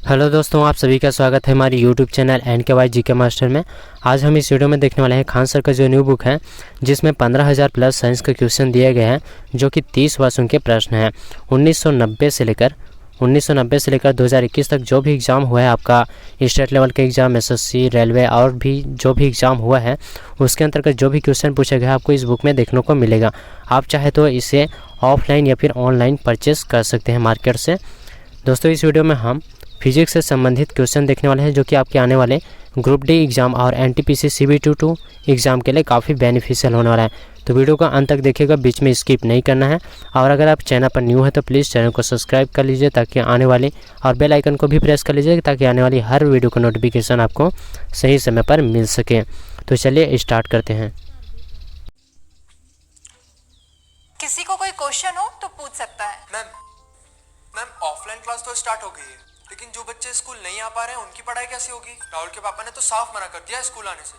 Hello दोस्तों, आप सभी का स्वागत है हमारी YouTube channel NKY GK master में। आज हम इस वीडियो में देखने वाले हैं खान सर का जो न्यू बुक है, जिसमें 15,000 प्लस साइंस के क्वेश्चन दिए गए हैं, जो कि 30 वर्षों के प्रश्न हैं। 1990 से लेकर 2021 तक जो भी एग्ज़ाम हुआ है आपका, स्टेट लेवल के एग्ज़ाम, SSC, रेलवे और भी जो भी एग्ज़ाम हुआ है, उसके अंतर्गत जो भी क्वेश्चन पूछे गए आपको इस बुक में देखने को मिलेगा। आप चाहे तो इसे ऑफलाइन या फिर ऑनलाइन परचेस कर सकते हैं मार्केट से। दोस्तों, इस वीडियो में हम फिजिक्स से संबंधित क्वेश्चन देखने वाले हैं, जो कि आपके आने वाले ग्रुप डी एग्ज़ाम और NTPC CB22 एग्ज़ाम के लिए काफ़ी बेनिफिशियल होने वाला है। तो वीडियो को अंत तक देखिएगा, बीच में स्किप नहीं करना है। और अगर आप चैनल पर न्यू है तो प्लीज़ चैनल को सब्सक्राइब कर लीजिए, ताकि आने वाली और बेल आइकन को भी प्रेस कर लीजिए, ताकि आने वाली हर वीडियो का नोटिफिकेशन आपको सही समय पर मिल सके। तो चलिए स्टार्ट करते हैं। किसी को कोई क्वेश्चन हो तो पूछ सकता है। मैम ऑफलाइन क्लास तो स्टार्ट हो गई है, लेकिन जो बच्चे स्कूल नहीं आ पा रहे हैं उनकी पढ़ाई कैसे होगी? राहुल के पापा ने तो साफ मना कर दिया स्कूल आने से।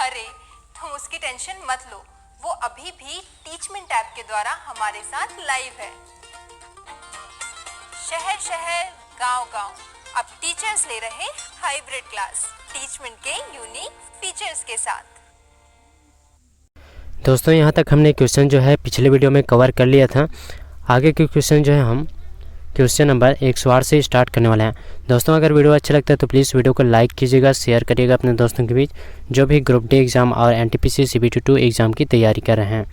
अरे तुम उसकी टेंशन मत लो, वो अभी भी टीचमेंट ऐप के द्वारा हमारे साथ लाइव है। शहर शहर, गांव गांव, अब टीचर्स ले रहे हाइब्रिड क्लास टीचमेंट के यूनिक फीचर्स के साथ। दोस्तों, यहाँ तक हमने क्वेश्चन जो है पिछले वीडियो में कवर कर लिया था। आगे के क्वेश्चन जो है हम क्वेश्चन नंबर 108 से स्टार्ट करने वाले हैं। दोस्तों, अगर वीडियो अच्छा लगता है तो प्लीज़ वीडियो को लाइक कीजिएगा, शेयर करिएगा अपने दोस्तों के बीच, जो भी ग्रुप डी एग्ज़ाम और NTPC CB22 एग्ज़ाम की तैयारी कर रहे हैं।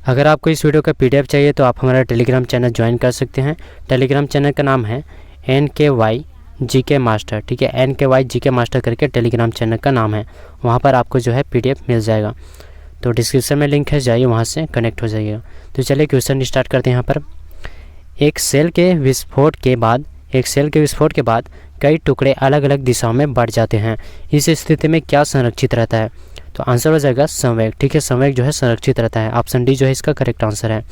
अगर आपको इस वीडियो का PDF चाहिए तो आप हमारा टेलीग्राम चैनल ज्वाइन कर सकते हैं। टेलीग्राम चैनल का नाम है NKY GK मास्टर, ठीक है। NKY GK मास्टर करके टेलीग्राम चैनल का नाम है। वहाँ पर आपको जो है PDF मिल जाएगा। तो डिस्क्रिप्शन में लिंक है, जाइए वहाँ से कनेक्ट हो जाइएगा। तो चलिए क्वेश्चन स्टार्ट करते हैं। यहाँ पर एक सेल के विस्फोट के बाद कई टुकड़े अलग अलग दिशाओं में बढ़ जाते हैं। इस स्थिति में क्या संरक्षित रहता है? तो आंसर हो जाएगा संवेग, ठीक है। संवेग जो है संरक्षित रहता है। ऑप्शन डी जो है इसका करेक्ट आंसर है।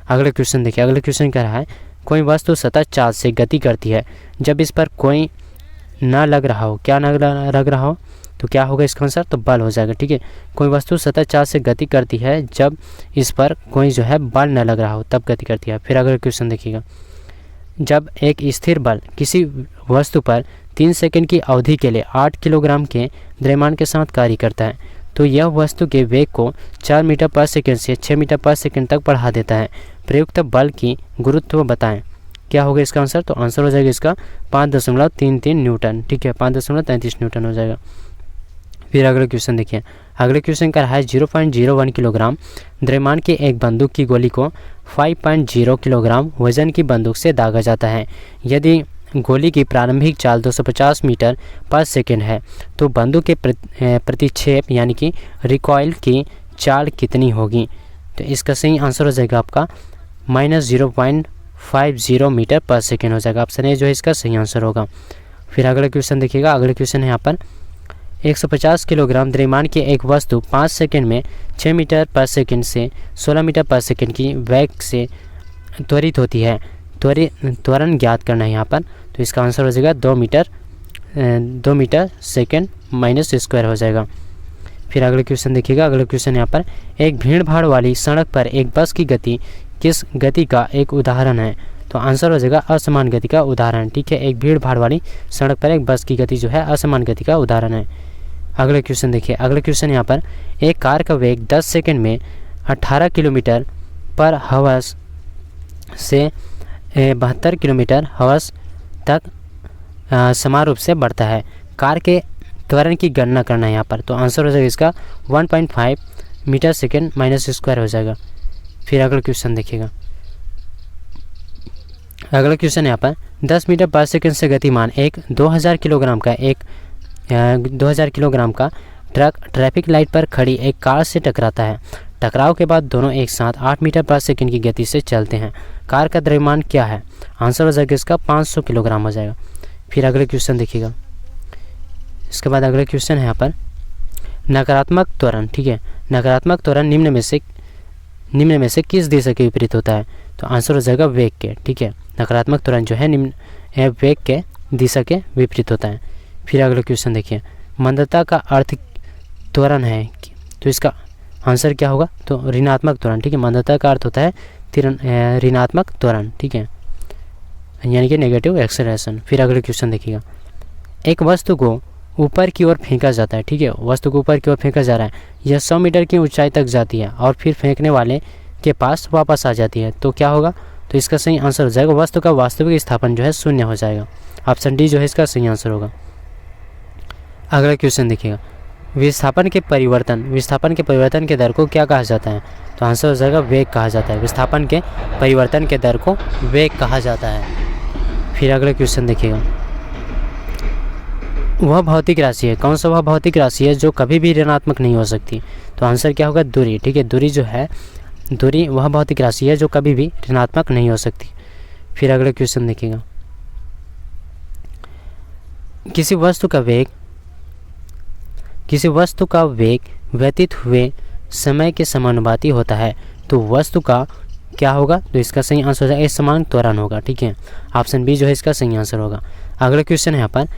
अगला क्वेश्चन देखिए। अगला क्वेश्चन कह रहा है, कोई वस्तु सतत चार्ज से गति करती है जब इस पर कोई न लग रहा हो। क्या न लग रहा हो? तो क्या होगा इसका आंसर? तो बल हो जाएगा, ठीक है। कोई वस्तु सतत चार्ज से गति करती है जब इस पर कोई जो है बल न लग रहा हो, तब गति करती है। फिर अगला क्वेश्चन देखिएगा। जब एक स्थिर बल किसी वस्तु पर 3 सेकंड की अवधि के लिए 8 किलोग्राम के द्रव्यमान के साथ कार्य करता है, तो यह वस्तु के वेग को 4 मीटर पर सेकंड से 6 मीटर पर सेकंड तक बढ़ा देता है। प्रयुक्त बल की गुरुत्व बताएं। क्या होगा इसका आंसर? तो आंसर हो जाएगा इसका 5.33 न्यूटन, ठीक है। 5.33 न्यूटन हो जाएगा। फिर अगला क्वेश्चन देखिए। अगले क्वेश्चन का है 0.01 किलोग्राम द्रव्यमान की एक बंदूक की गोली को 5.0 किलोग्राम वजन की बंदूक से दागा जाता है। यदि गोली की प्रारंभिक चाल 250 मीटर पर सेकंड है, तो बंदूक के प्रतिक्षेप यानी कि रिकॉइल की चाल कितनी होगी? तो इसका सही आंसर हो जाएगा आपका -0.50 मीटर पर सेकेंड हो जाएगा। ऑप्शन ए जो है इसका सही आंसर होगा। फिर अगला क्वेश्चन देखिएगा। अगला क्वेश्चन है यहाँ पर 150 किलोग्राम द्रव्यमान की एक वस्तु 5 सेकंड में 6 मीटर पर सेकंड से 16 मीटर पर सेकंड की वेग से त्वरित होती है। त्वरण ज्ञात करना है यहाँ पर। तो इसका आंसर हो जाएगा 2 मीटर सेकंड माइनस स्क्वायर हो जाएगा। फिर अगले क्वेश्चन देखिएगा। अगले क्वेश्चन यहाँ पर, एक भीड़ भाड़ वाली सड़क पर एक बस की गति किस गति का एक उदाहरण है? तो आंसर हो जाएगा असमान गति का उदाहरण, ठीक है। एक भीड़ भाड़ वाली सड़क पर एक बस की गति जो है असमान गति का उदाहरण है। अगले क्वेश्चन देखिए। अगले क्वेश्चन यहाँ पर, एक कार का वेग 10 सेकंड में 18 किलोमीटर पर हवर्स से 72 किलोमीटर हवर्स तक समान रूप से बढ़ता है। कार के त्वरण की गणना करना है यहाँ पर। तो आंसर हो जाएगा इसका 1.5 मीटर सेकंड माइनस स्क्वायर हो जाएगा। फिर अगला क्वेश्चन देखिएगा। अगला क्वेश्चन यहाँ पर, 10 मीटर पर सेकंड से गतिमान एक 2000 किलोग्राम का ट्रक ट्रैफिक लाइट पर खड़ी एक कार से टकराता है। टकराव के बाद दोनों एक साथ 8 मीटर पर सेकंड की गति से चलते हैं। कार का द्रव्यमान क्या है? आंसर हो जाएगा इसका 500 किलोग्राम हो जाएगा। फिर अगले क्वेश्चन देखिएगा। इसके बाद अगले क्वेश्चन है यहाँ पर, नकारात्मक त्वरण, ठीक है। नकारात्मक त्वरण निम्न में से किस दिशा के विपरीत होता है? तो आंसर हो जाएगा वेग के, ठीक है। नकारात्मक त्वरण जो है निम्न वेग के दिशा के विपरीत होता है। फिर अगला क्वेश्चन देखिए। मंदता का अर्थ त्वरण है, तो इसका आंसर क्या होगा? तो ऋणात्मक त्वरण, ठीक है। मंदता का अर्थ होता है ऋणात्मक त्वरण, ठीक है। यानी कि नेगेटिव एक्सेलरेशन। फिर अगले क्वेश्चन देखिएगा, एक वस्तु को ऊपर की ओर फेंका जाता है, ठीक है, वस्तु को ऊपर की ओर फेंका जा रहा है, यह 100 मीटर की ऊंचाई तक जाती है और फिर फेंकने वाले के पास वापस आ जाती है, तो क्या होगा? तो इसका सही आंसर हो जाएगा वस्तु का वास्तविक स्थापन जो है 0 हो जाएगा। ऑप्शन डी जो है इसका सही आंसर होगा। अगला क्वेश्चन देखिएगा, विस्थापन के परिवर्तन के दर को क्या कहा जाता है? तो आंसर हो जाएगा वेग कहा जाता है। विस्थापन के परिवर्तन के दर को वेग कहा जाता है। फिर अगला क्वेश्चन देखिएगा, वह भौतिक राशि है, कौन सा वह भौतिक राशि है जो कभी भी ऋणात्मक नहीं हो सकती? तो आंसर क्या होगा? दूरी, ठीक है, दूरी जो है, दूरी वह भौतिक राशि है जो कभी भी ऋणात्मक नहीं हो सकती। फिर अगला क्वेश्चन देखिएगा, किसी वस्तु का वेग व्यतीत हुए समय के समानुपाती होता है, तो वस्तु का क्या होगा? तो इसका सही आंसर हो जाएगा समान त्वरण होगा, ठीक है, ऑप्शन बी जो है इसका सही आंसर होगा। अगला क्वेश्चन है यहाँ पर,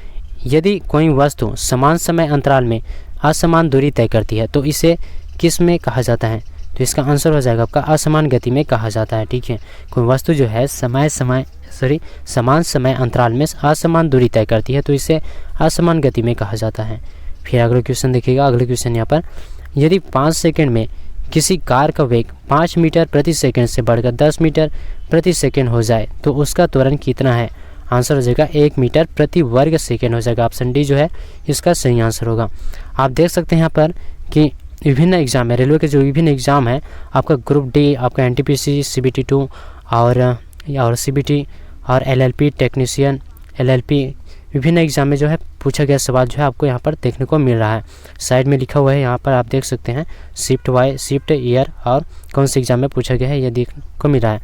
यदि कोई वस्तु समान समय अंतराल में असमान दूरी तय करती है तो इसे किस में कहा जाता है? तो इसका आंसर हो जाएगा आपका असमान गति में कहा जाता है, ठीक है, कोई वस्तु जो है समान समय अंतराल में असमान दूरी तय करती है तो इसे असमान गति में कहा जाता है। फिर अगला क्वेश्चन देखिएगा, अगले क्वेश्चन यहाँ पर, यदि 5 सेकंड में किसी कार का वेग 5 मीटर प्रति सेकंड से बढ़कर 10 मीटर प्रति सेकंड हो जाए तो उसका त्वरण कितना है? आंसर हो जाएगा 1 मीटर प्रति वर्ग सेकंड हो जाएगा। ऑप्शन डी जो है इसका सही आंसर होगा। आप देख सकते हैं यहाँ पर कि विभिन्न एग्जाम है, रेलवे के जो विभिन्न एग्जाम है, आपका ग्रुप डी, आपका एनटीपीसी, CBT 2 और CBT और LLP टेक्नीशियन, LLP विभिन्न एग्जाम में जो है पूछा गया सवाल जो है आपको यहाँ पर देखने को मिल रहा है। साइड में लिखा हुआ है, यहाँ पर आप देख सकते हैं शिफ्ट ईयर और कौन से एग्जाम में पूछा गया है यह देखने को मिल रहा है।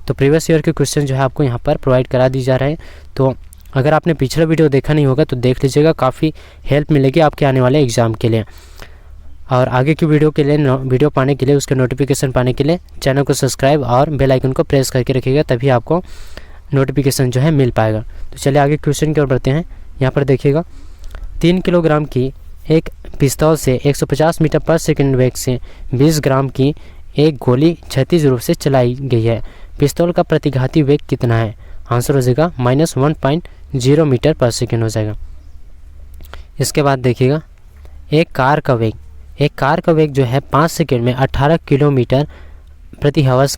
तो प्रीवियस ईयर के क्वेश्चन जो है आपको यहाँ पर प्रोवाइड करा दी जा रहे हैं। तो अगर आपने पिछला वीडियो देखा नहीं होगा तो देख लीजिएगा, काफ़ी हेल्प मिलेगी आपके आने वाले एग्ज़ाम के लिए। और आगे की वीडियो के लिए वीडियो पाने के लिए, उसके नोटिफिकेशन पाने के लिए चैनल को सब्सक्राइब और बेल आइकन को प्रेस करके रखिएगा, तभी आपको नोटिफिकेशन जो है मिल पाएगा। तो चलिए आगे क्वेश्चन की ओर बढ़ते हैं। यहाँ पर देखिएगा, 3 किलोग्राम की एक पिस्तौल से 150 मीटर पर सेकंड वेग से 20 ग्राम की एक गोली क्षैतिज रूप से चलाई गई है, पिस्तौल का प्रतिघाती वेग कितना है? आंसर हो जाएगा -1.0 मीटर पर सेकंड हो जाएगा। इसके बाद देखिएगा, एक कार का वेग जो है 5 सेकंड में 18 किलोमीटर प्रति हवस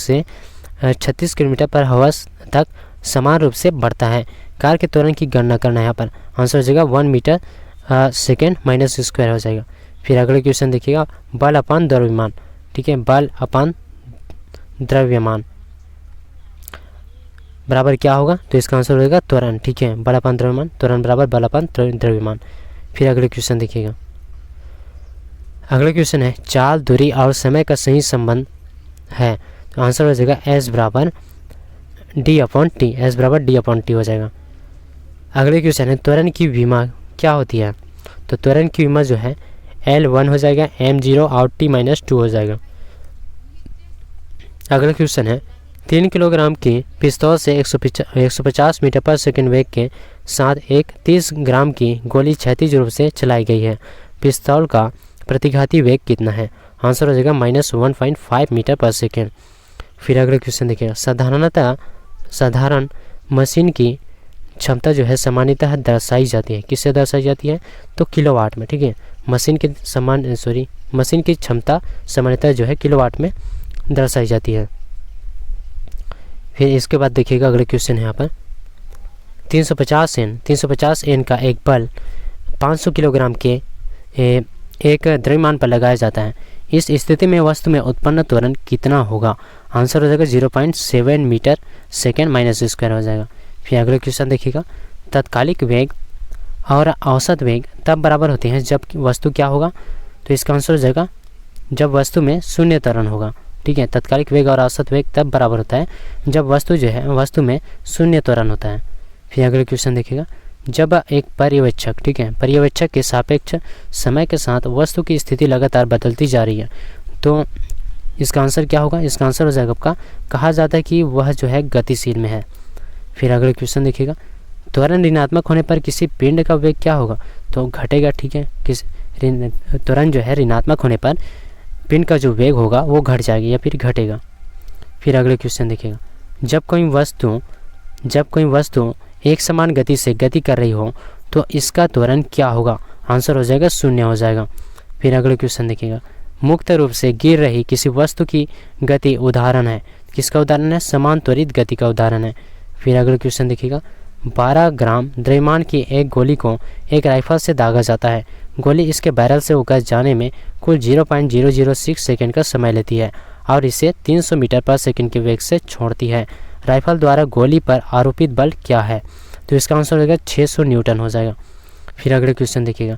से 36 किलोमीटर पर हवस तक समान रूप से बढ़ता है। कार के त्वरण की गणना करना है। यहाँ पर आंसर हो जाएगा 1 मीटर सेकेंड माइनस स्क्वायर हो जाएगा। फिर अगले क्वेश्चन देखिएगा, बल अपान द्रव्यमान, ठीक है, बल अपान द्रव्यमान बराबर क्या होगा? तो इसका आंसर होगा त्वरण, ठीक है, बल अपान द्रव्यमान, त्वरण बराबर बल अपान द्रव्यमान। फिर अगले क्वेश्चन देखिएगा, अगला क्वेश्चन है, चाल, दूरी और समय का सही संबंध है, तो आंसर हो जाएगा S बराबर D/T, S बराबर D/T हो जाएगा। अगले क्वेश्चन है, त्वरण की विमा क्या होती है? तो त्वरण की विमा जो है L1 हो जाएगा, m0 और T-2 हो जाएगा। अगला क्वेश्चन है, 3 किलोग्राम की पिस्तौल से 150 मीटर पर सेकंड वेग के साथ एक 30 ग्राम की गोली क्षैतिज रूप से चलाई गई है, पिस्तौल का प्रतिघाती वेग कितना है? आंसर हो जाएगा -1.5 मीटर पर सेकेंड। फिर अगला क्वेश्चन देखिएगा, साधारण मशीन की क्षमता जो है सामान्यतः दर्शाई जाती है, किससे दर्शाई जाती है? तो किलोवाट में, ठीक है, मशीन की क्षमता सामान्यतः जो है किलोवाट में दर्शाई जाती है। फिर इसके बाद देखिएगा, अगले क्वेश्चन है यहाँ पर, 350 एन का एक बल 500 किलोग्राम के एक द्रव्यमान पर लगाया जाता है, इस स्थिति में वस्तु में उत्पन्न त्वरण कितना होगा? आंसर हो जाएगा 0.7 मीटर सेकेंड माइनस स्क्वायर हो जाएगा। फिर अगले क्वेश्चन देखिएगा, तत्कालिक वेग और औसत वेग तब बराबर होते हैं जब वस्तु क्या होगा? तो इसका आंसर हो जाएगा जब वस्तु में शून्य त्वरण होगा, ठीक है, तत्कालिक वेग और औसत वेग तब बराबर होता है जब वस्तु में शून्य त्वरण होता है। फिर अगले क्वेश्चन देखिएगा, जब एक पर्यवेक्षक, ठीक है, पर्यवेक्षक के सापेक्ष समय के साथ वस्तु की स्थिति लगातार बदलती जा रही है, तो इसका आंसर क्या होगा? इसका आंसर हो जाएगा आपका, कहा जाता है कि वह जो है गतिशील में है। फिर अगले क्वेश्चन देखिएगा, त्वरण ऋणात्मक होने पर किसी पिंड का वेग क्या होगा? तो घटेगा, ठीक है, त्वरण जो है ऋणात्मक होने पर पिंड का जो वेग होगा वो घट जाएगा या फिर घटेगा। फिर अगले क्वेश्चन देखिएगा, जब कोई वस्तु एक समान गति से गति कर रही हो तो इसका त्वरण क्या होगा? आंसर हो जाएगा 0 हो जाएगा। फिर अगले क्वेश्चन देखिएगा, मुक्त रूप से गिर रही किसी वस्तु की गति उदाहरण है। किसका उदाहरण है? समान त्वरित गति का उदाहरण है। फिर अगले क्वेश्चन देखिएगा, 12 ग्राम द्रव्यमान की एक गोली को एक राइफल से दागा जाता है। गोली इसके बैरल से होकर जाने में कुल 0.006 सेकंड का समय लेती है और इसे 300 मीटर पर सेकंड के वेग से छोड़ती है। राइफल द्वारा गोली पर आरोपित बल क्या है? तो इसका आंसर हो जाएगा 600 न्यूटन हो जाएगा। फिर अगले क्वेश्चन देखिएगा,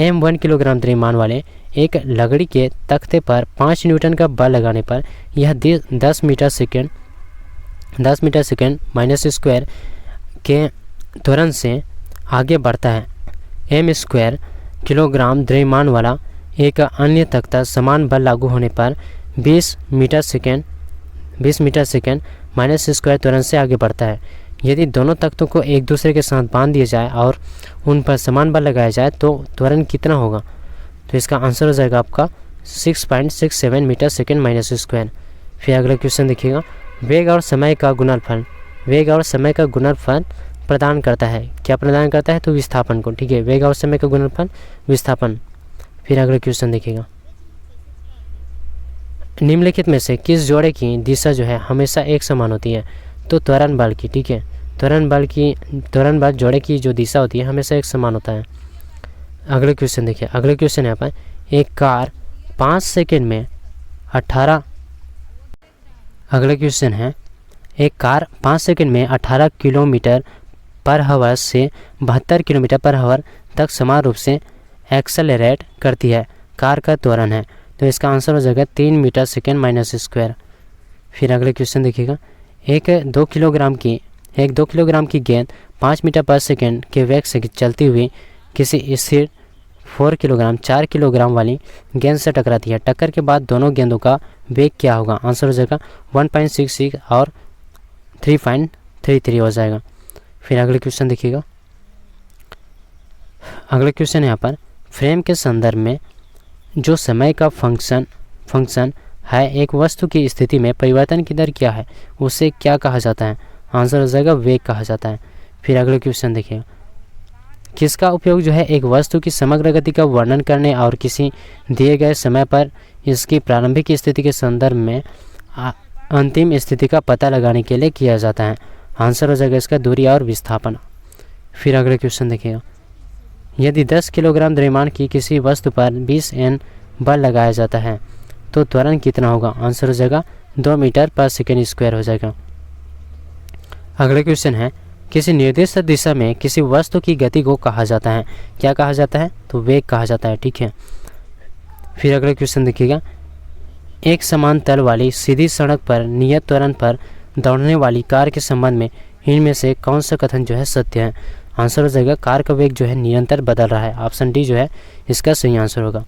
M1 किलोग्राम द्रव्यमान वाले एक लकड़ी के तख्ते पर 5 न्यूटन का बल लगाने पर यह 10 मीटर सेकंड -स्क्वायर के त्वरण से आगे बढ़ता है। m² किलोग्राम द्रव्यमान वाला एक अन्य तख्ता समान बल लागू होने पर 20 मीटर सेकंड -स्क्वायर त्वरण से आगे बढ़ता है। यदि दोनों तख्तों को एक दूसरे के साथ बांध दिया जाए और उन पर समान बल लगाया जाए तो त्वरण कितना होगा? तो इसका आंसर हो जाएगा आपका 6.67 मीटर सेकंड -स्क्वायर। फिर अगला क्वेश्चन देखिएगा, वेग और समय का गुणनफल प्रदान करता है। क्या प्रदान करता है? तो विस्थापन को। ठीक है, वेग और समय का गुणनफल विस्थापन। फिर अगला क्वेश्चन देखिएगा, निम्नलिखित में से किस जोड़े की दिशा जो है हमेशा एक समान होती है? तो त्वरण बल की। ठीक है, त्वरण बल जोड़े की जो दिशा होती है हमेशा एक समान होता है। अगले क्वेश्चन देखिए, अगले क्वेश्चन यहाँ पर, एक कार 5 सेकंड में 18 किलोमीटर पर आवर से 72 किलोमीटर पर आवर तक समान रूप से एक्सेलरेट करती है। कार का त्वरण है, तो इसका आंसर हो जाएगा 3 मीटर सेकंड -स्क्वायर। फिर अगले क्वेश्चन देखिएगा, एक 2 किलोग्राम की गेंद 5 मीटर पर सेकंड के वेग से चलती हुई किसी स्थिर 4 किलोग्राम वाली गेंद से टकराती है। टक्कर के बाद दोनों गेंदों का वेग क्या होगा? आंसर हो जाएगा 1.66 और 3.33 हो जाएगा। फिर अगले क्वेश्चन देखिएगा, अगले क्वेश्चन यहाँ पर, फ्रेम के संदर्भ में जो समय का फंक्शन है एक वस्तु की स्थिति में परिवर्तन की दर क्या है? उसे क्या कहा जाता है? आंसर हो जाएगा वेग कहा जाता है। फिर अगले क्वेश्चन देखिए, किसका उपयोग जो है एक वस्तु की समग्र गति का वर्णन करने और किसी दिए गए समय पर इसकी प्रारंभिक स्थिति के संदर्भ में अंतिम स्थिति का पता लगाने के लिए किया जाता है? आंसर हो जाएगा इसका दूरी और विस्थापन। फिर अगले क्वेश्चन देखिएगा, यदि 10 किलोग्राम द्रव्यमान की किसी वस्तु पर 20 N बल लगाया जाता है तो त्वरण कितना होगा? आंसर हो जाएगा 2 मीटर पर सेकंड स्क्वायर हो जाएगा। अगले क्वेश्चन है, किसी निर्दिष्ट दिशा में किसी वस्तु की गति को कहा जाता है? क्या कहा जाता है? तो वेग कहा जाता है। ठीक है, फिर अगले क्वेश्चन देखिएगा, एक समान तल वाली सीधी सड़क पर नियत त्वरण पर दौड़ने वाली कार के संबंध में इनमें से कौन सा कथन जो है सत्य है? आंसर हो जाएगा कार का वेग जो है निरंतर बदल रहा है। ऑप्शन डी जो है इसका सही आंसर होगा।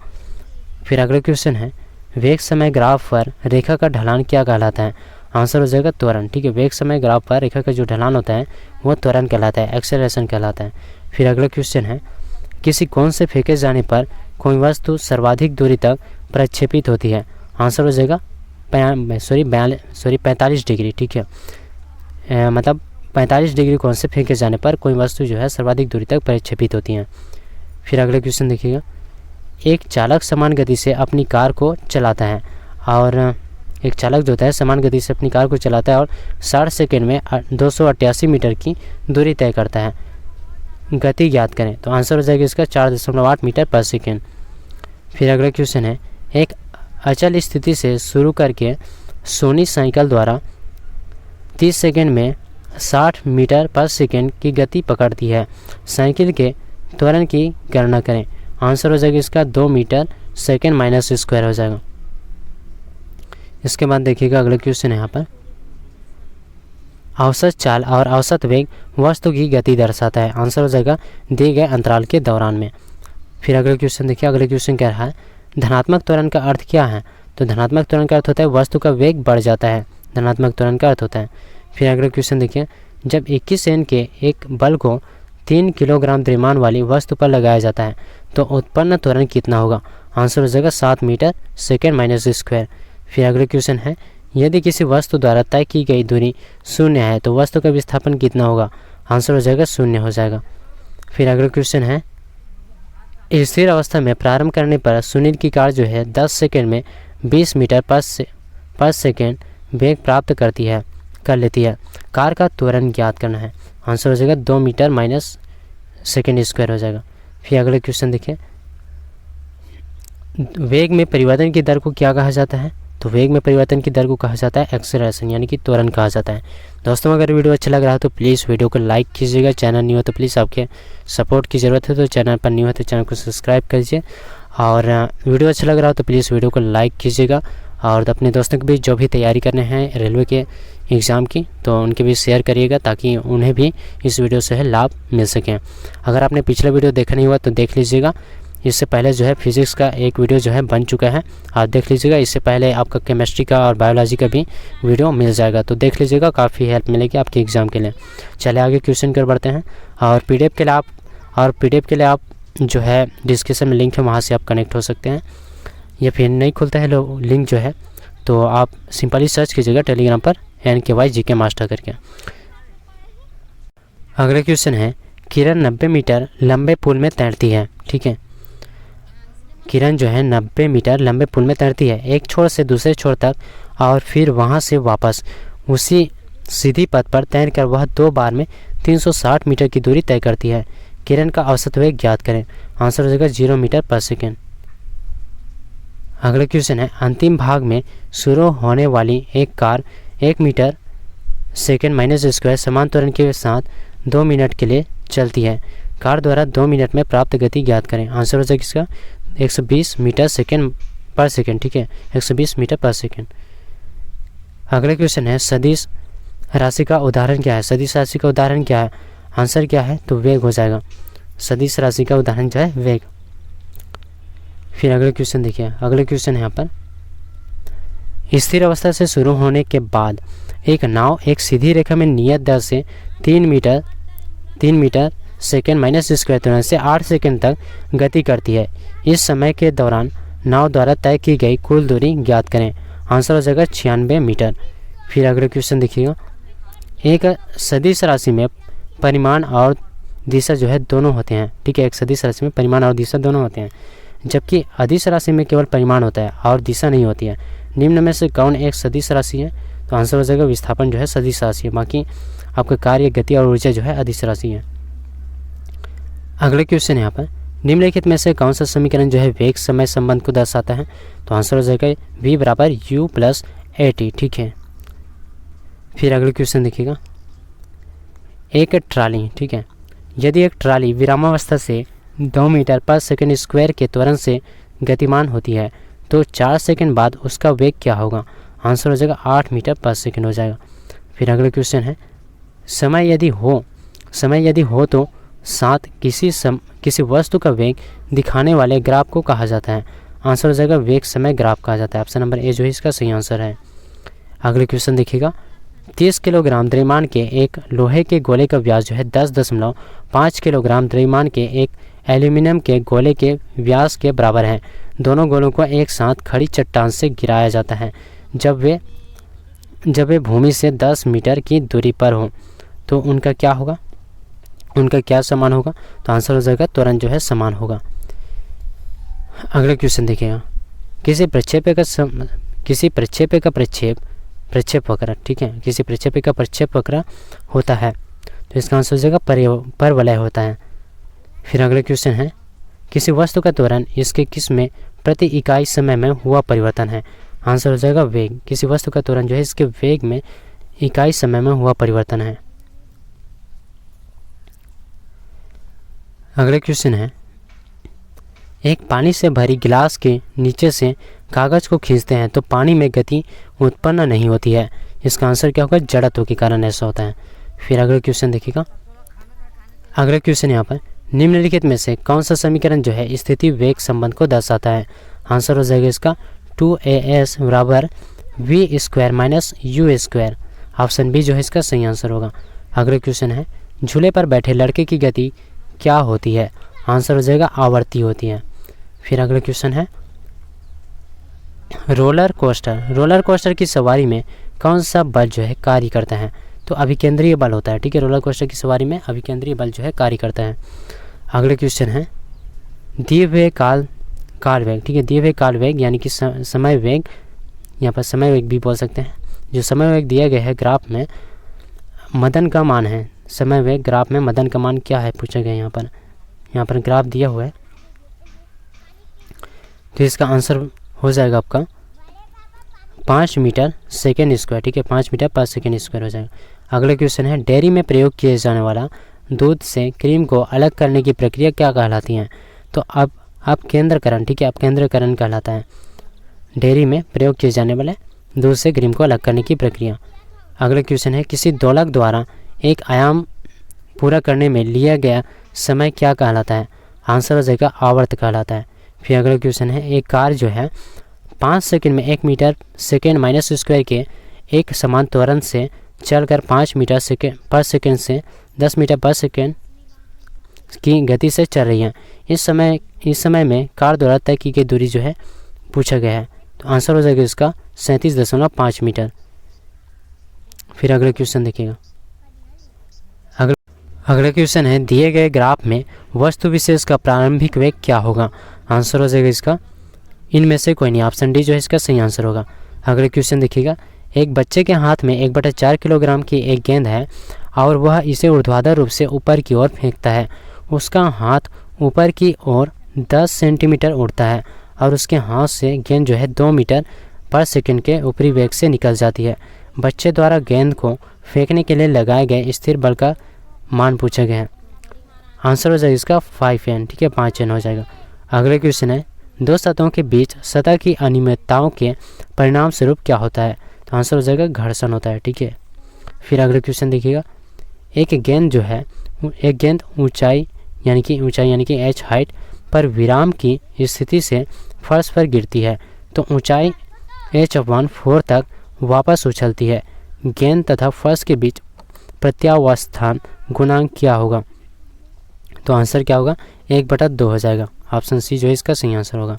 फिर अगला क्वेश्चन है, वेग समय ग्राफ पर रेखा का ढलान क्या कहलाता है? आंसर हो जाएगा त्वरण। ठीक है, वेग समय ग्राफ पर रेखा का जो ढलान होता है वो त्वरण कहलाता है, एक्सेलरेशन कहलाता है। फिर अगला क्वेश्चन है, किसी कोण से फेंके जाने पर कोई वस्तु सर्वाधिक दूरी तक प्रक्षेपित होती है? आंसर हो जाएगा 45 डिग्री। ठीक है, मतलब 45 डिग्री कोण से फेंके जाने पर कोई वस्तु जो है सर्वाधिक दूरी तक प्रक्षेपित होती है। फिर अगले क्वेश्चन देखिएगा, एक चालक समान गति से अपनी कार को चलाता है और एक चालक जो होता है समान गति से अपनी कार को चलाता है और 60 सेकंड में 288 मीटर की दूरी तय करता है। गति ज्ञात करें, तो आंसर हो जाएगा इसका 4.8 मीटर पर सेकंड। फिर अगला क्वेश्चन है, एक अचल स्थिति से शुरू करके सोनी साइकिल द्वारा 30 सेकंड में 60 मीटर पर सेकंड की गति पकड़ती है। साइकिल के त्वरण की गणना करें। आंसर हो जाएगा इसका 2 मीटर सेकंड -स्क्वायर हो जाएगा। इसके बाद देखिएगा अगला क्वेश्चन है यहाँ पर, औसत चाल और औसत वेग वस्तु की गति दर्शाता है। आंसर हो जाएगा दिए गए अंतराल के दौरान में। फिर अगला क्वेश्चन देखिए, अगला क्वेश्चन कह रहा है, धनात्मक त्वरण का अर्थ क्या है? तो धनात्मक त्वरण का अर्थ होता है वस्तु का वेग बढ़ जाता है, धनात्मक त्वरण का अर्थ होता है। फिर अगला क्वेश्चन देखिए, जब 21 N के एक बल को 3 किलोग्राम द्रव्यमान वाली वस्तु पर लगाया जाता है तो उत्पन्न त्वरण कितना होगा? आंसर हो जाएगा 7 मीटर सेकंड -स्क्वायर। फिर अगला क्वेश्चन है, यदि किसी वस्तु द्वारा तय की गई दूरी 0 है तो वस्तु का विस्थापन कितना होगा? आंसर हो जाएगा 0 हो जाएगा। फिर अगला क्वेश्चन है, स्थिर अवस्था में प्रारंभ करने पर सुनील की कार जो है 10 सेकंड में 20 मीटर पर सेकंड वेग प्राप्त कर लेती है। कार का त्वरण ज्ञात करना है। आंसर हो जाएगा 2 मीटर माइनस सेकेंड स्क्वायर हो जाएगा। फिर अगले क्वेश्चन देखिए, वेग में परिवर्तन की दर को क्या कहा जाता है? तो वेग में परिवर्तन की दर को कहा जाता है एक्सेलरेशन यानी कि त्वरण कहा जाता है। दोस्तों अगर वीडियो अच्छा लग रहा है तो प्लीज़ वीडियो को लाइक कीजिएगा। चैनल न्यू हो तो प्लीज़ आपके सपोर्ट की ज़रूरत है, तो चैनल पर न्यू है तो चैनल को सब्सक्राइब कीजिए। और वीडियो अच्छा लग रहा हो तो प्लीज़ वीडियो को लाइक कीजिएगा। और अपने दोस्तों के बीच जो भी तैयारी करने हैं रेलवे के एग्ज़ाम की, तो उनके बीच शेयर करिएगा ताकि उन्हें भी इस वीडियो से लाभ मिल सके। अगर आपने पिछला वीडियो देखा नहीं हुआ तो देख लीजिएगा। इससे पहले जो है फिजिक्स का एक वीडियो जो है बन चुका है, आप देख लीजिएगा। इससे पहले आपका केमिस्ट्री का और बायोलॉजी का भी वीडियो मिल जाएगा, तो देख लीजिएगा, काफ़ी हेल्प मिलेगी आपके एग्ज़ाम के लिए। चलिए आगे क्वेश्चन कर बढ़ते हैं। और पीडीएफ के लिए आप जो है डिस्क्रिप्शन में लिंक है, वहाँ से आप कनेक्ट हो सकते हैं। या फिर नहीं खुलता है लिंक जो है तो आप सिंपली सर्च कीजिएगा टेलीग्राम पर NKY GK मास्टर करके। अगला क्वेश्चन है, किरण 90 मीटर लंबे पुल में तैरती है। ठीक है, किरण जो है 90 मीटर लंबे पुल में तैरती है, एक छोर से दूसरे छोर तक और फिर वहां से वापस उसी सीधी पथ पर तैरकर वह 2 बार में 360 मीटर की दूरी तय करती है। किरण का औसत वेग ज्ञात करें। आंसर हो जाएगा 0 मीटर पर सेकेंड। अगला क्वेश्चन है, अंतिम भाग में शुरू होने वाली एक car 1 metre second minus square समान त्वरण के साथ 2 मिनट के लिए चलती है। कार द्वारा 2 मिनट में प्राप्त गति ज्ञात करें। आंसर हो जाएगा इसका 120 मीटर सेकेंड पर सेकेंड। ठीक है, 120 मीटर पर सेकेंड। अगला क्वेश्चन है, सदिश राशि का उदाहरण क्या है? सदिश राशि का उदाहरण क्या है? आंसर क्या है? तो वेग हो जाएगा। सदिश राशि का उदाहरण जो है वेग। फिर अगले क्वेश्चन देखिए, अगले क्वेश्चन है यहाँ पर, स्थिर अवस्था से शुरू होने के बाद एक नाव एक सीधी रेखा में नियत दर से 3 मीटर सेकेंड माइनस स्क्वायर त्वरण से 8 सेकेंड तक गति करती है। इस समय के दौरान नाव द्वारा तय की गई कुल दूरी ज्ञात करें। आंसर हो जाएगा 96 मीटर। फिर अगले क्वेश्चन देखिएगा, एक सदिश राशि में परिमाण और दिशा जो है दोनों होते हैं। ठीक है, एक सदिश राशि में परिमाण और दिशा दोनों होते हैं, जबकि अदिश राशि में केवल परिमाण होता है और दिशा नहीं होती है। निम्न में से कौन एक सदिश राशि है? तो आंसर हो जाएगा विस्थापन जो है सदिश राशि है, बाकी आपका कार्य, गति और ऊर्जा जो है अदिश राशि है। अगले क्वेश्चन यहाँ पर, निम्नलिखित में से कौन सा समीकरण जो है वेग समय संबंध को दर्शाता है? तो आंसर हो जाएगा v बराबर u प्लस at। ठीक है, फिर अगले क्वेश्चन देखिएगा, एक ट्राली। ठीक है, यदि एक ट्राली विरामावस्था से 2 मीटर पर सेकेंड स्क्वायर के त्वरण से गतिमान होती है तो 4 सेकंड बाद उसका वेग क्या होगा? आंसर हो जाएगा 8 मीटर पर सेकेंड हो जाएगा। फिर अगला क्वेश्चन है, समय यदि हो तो साथ किसी वस्तु का वेग दिखाने वाले ग्राफ को कहा जाता है। आंसर हो जाएगा वेग समय ग्राफ कहा जाता है। ऑप्शन नंबर ए जो है इसका सही आंसर है। अगले क्वेश्चन देखिएगा, 30 किलोग्राम द्रव्यमान के एक लोहे के गोले का व्यास जो है 10.5 किलोग्राम द्रव्यमान के एक एल्यूमिनियम के गोले के व्यास के बराबर है। दोनों गोलों को एक साथ खड़ी चट्टान से गिराया जाता है। जब वे भूमि से 10 मीटर की दूरी पर हो तो उनका क्या समान होगा? तो आंसर हो जाएगा त्वरण जो है समान होगा। अगला क्वेश्चन देखिएगा, किसी प्रक्षेपक का प्रक्षेप वक्र। ठीक है, किसी प्रक्षेपक का प्रक्षेप वक्र होता है तो इसका आंसर हो जाएगा परवलय होता है। फिर अगला क्वेश्चन है, किसी वस्तु का त्वरण इसके किस में प्रति इकाई समय में हुआ परिवर्तन है? आंसर हो जाएगा वेग। किसी वस्तु का त्वरण जो है इसके वेग में इकाई समय में हुआ परिवर्तन है। अगला क्वेश्चन है, एक पानी से भरी गिलास के नीचे से कागज को खींचते हैं तो पानी में गति उत्पन्न नहीं होती है। इसका आंसर क्या होगा? जड़त्व के कारण ऐसा होता है। फिर अगला क्वेश्चन देखिएगा, अगला क्वेश्चन यहाँ पर, निम्नलिखित में से कौन सा समीकरण जो है स्थिति वेग संबंध को दर्शाता है? आंसर हो जाएगा इसका 2as बराबर v square minus u square. Option B जो है इसका सही आंसर होगा। अगला क्वेश्चन है, झूले पर बैठे लड़के की गति क्या होती है? आंसर हो जाएगा आवर्ती होती है। फिर अगला क्वेश्चन है, रोलर कोस्टर की सवारी में कौन सा बल जो है कार्य करता है? तो अभिकेंद्रीय बल होता है, ठीक है। रोलर कोस्टर की सवारी में अभिकेंद्रीय बल जो है कार्य करता है। अगले क्वेश्चन है दिए हुए काल वेग, ठीक है। दिए हुए काल वेग यानी कि समय वेग, यहाँ पर समय वेग भी बोल सकते हैं। जो समय वेग दिया गया है ग्राफ में मदन का मान है, समय वेग ग्राफ में मदन का मान क्या है पूछा गया। यहाँ पर ग्राफ दिया हुआ है, तो इसका आंसर हो जाएगा आपका 5 मीटर सेकेंड स्क्वायर, ठीक है। 5 मीटर पर सेकेंड स्क्वायर हो जाएगा। अगला क्वेश्चन है डेयरी में प्रयोग किए जाने वाला दूध से क्रीम को अलग करने की प्रक्रिया क्या कहलाती है? तो अब अपकेंद्रकरण, ठीक है, अपकेंद्रकरण कहलाता है डेयरी में प्रयोग किए जाने वाले दूध से क्रीम को अलग करने की प्रक्रिया। अगला क्वेश्चन है किसी दोलक द्वारा एक आयाम पूरा करने में लिया गया समय क्या कहलाता है? आंसर हो जाएगा आवर्त कहलाता है। फिर अगला क्वेश्चन है एक कार जो है 5 सेकंड में 1 मीटर सेकेंड माइनस स्क्वायर के एक समान त्वरण से चलकर 5 मीटर पर सेकेंड से 10 मीटर पर सेकेंड की गति से चल रही है। इस समय में कार द्वारा तय की गई दूरी जो है पूछा गया है। तो आंसर हो जाएगा इसका 37.5 मीटर। फिर अगला क्वेश्चन देखिएगा। अगला क्वेश्चन है दिए गए ग्राफ में वस्तु विशेष का प्रारंभिक वेग क्या होगा? आंसर हो जाएगा इसका इनमें से कोई नहीं, ऑप्शन डी जो है इसका सही आंसर होगा। अगला क्वेश्चन देखिएगा एक बच्चे के हाथ में 1/4 किलोग्राम की एक गेंद है और वह इसे ऊर्ध्वाधर रूप से ऊपर की ओर फेंकता है। उसका हाथ ऊपर की ओर 10 सेंटीमीटर उड़ता है और उसके हाथ से गेंद जो है 2 मीटर पर सेकंड के ऊपरी वेग से निकल जाती है। बच्चे द्वारा गेंद को फेंकने के लिए लगाए गए स्थिर बल का मान पूछा गया है। आंसर हो जाएगा इसका 5N, ठीक है, 5N हो जाएगा। अगले क्वेश्चन है दो सतहों के बीच सतह की अनियमितताओं के परिणाम स्वरूप क्या होता है? तो आंसर हो जाएगा घर्षण होता है, ठीक है। फिर अगले क्वेश्चन देखिएगा एक गेंद ऊंचाई यानी कि h हाइट पर विराम की स्थिति से फर्श पर गिरती है तो ऊंचाई h/4 तक वापस उछलती है। गेंद तथा फर्श के बीच प्रत्यावस्थान गुणांक क्या होगा? तो आंसर क्या होगा 1/2 हो जाएगा। ऑप्शन सी जो है इसका सही आंसर होगा।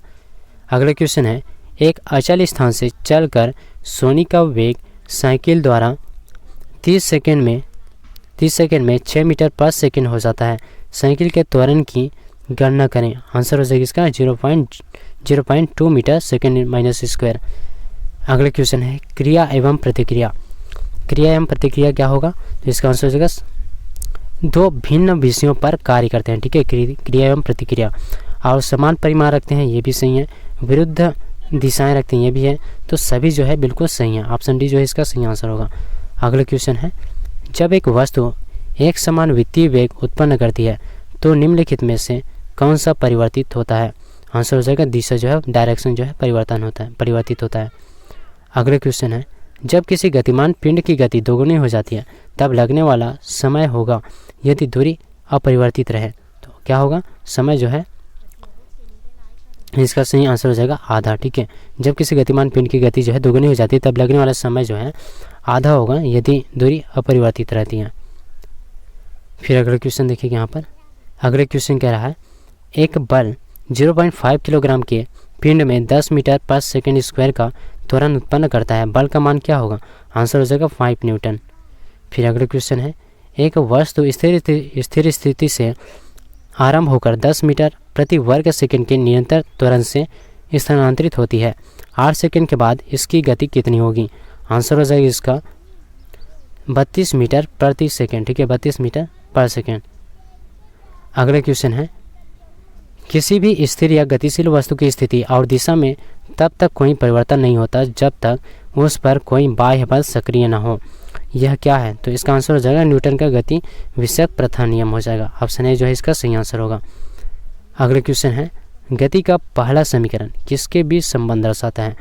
अगला क्वेश्चन है एक अचल स्थान से चलकर सोनी का वेग साइकिल द्वारा 30 सेकंड में 6 मीटर पर सेकंड हो जाता है। साइकिल के त्वरण की गणना करें। आंसर हो जाएगा इसका 0.2 मीटर सेकंड माइनस स्क्वायर। अगला क्वेश्चन है क्रिया एवं प्रतिक्रिया क्या होगा? तो इसका आंसर हो जाएगा दो भिन्न विषयों पर कार्य करते हैं, ठीक है, क्रिया एवं प्रतिक्रिया, और समान परिमाण रखते हैं, ये भी सही है, विरुद्ध दिशाएं रखते हैं, ये भी है, तो सभी जो है बिल्कुल सही है। ऑप्शन डी जो है इसका सही आंसर होगा। अगला क्वेश्चन है जब एक वस्तु एक समान वित्तीय वेग उत्पन्न करती है तो निम्नलिखित में से कौन सा परिवर्तित होता है? आंसर हो जाएगा दिशा जो है डायरेक्शन जो है परिवर्तित होता है। अगला क्वेश्चन है जब किसी गतिमान पिंड की गति दोगुनी हो जाती है तब लगने वाला समय होगा यदि दूरी अपरिवर्तित रहे। तो क्या होगा? समय जो है इसका सही आंसर हो जाएगा आधा, ठीक है। जब किसी गतिमान पिंड की गति जो है दोगुनी हो जाती है तब लगने वाला समय जो है आधा होगा यदि दूरी अपरिवर्तित रहती है। फिर अगला क्वेश्चन देखिए यहाँ पर। अगला क्वेश्चन कह रहा है एक बल 0.5 किलोग्राम के पिंड में 10 मीटर पर सेकेंड स्क्वायर का त्वरण उत्पन्न करता है। बल का मान क्या होगा? आंसर हो जाएगा 5 न्यूटन। फिर अगला क्वेश्चन है एक वस्तु स्थिर स्थिति से आरंभ होकर 10 मीटर प्रति वर्ग सेकंड के निरंतर त्वरण से स्थानांतरित होती है। 8 सेकंड के बाद इसकी गति कितनी होगी? आंसर हो जाएगा इसका 32 मीटर प्रति सेकंड, ठीक है, 32 मीटर पर सेकंड। अगला क्वेश्चन है किसी भी स्थिर या गतिशील वस्तु की स्थिति और दिशा में तब तक कोई परिवर्तन नहीं होता जब तक उस पर कोई बाह्य बल सक्रिय न हो। यह क्या है? तो इसका आंसर हो जाएगा न्यूटन का गति विषयक प्रथम नियम हो जाएगा। ऑप्शन ए जो है इसका सही आंसर होगा। अगला क्वेश्चन है गति का पहला समीकरण किसके बीच संबंध दर्शाता है?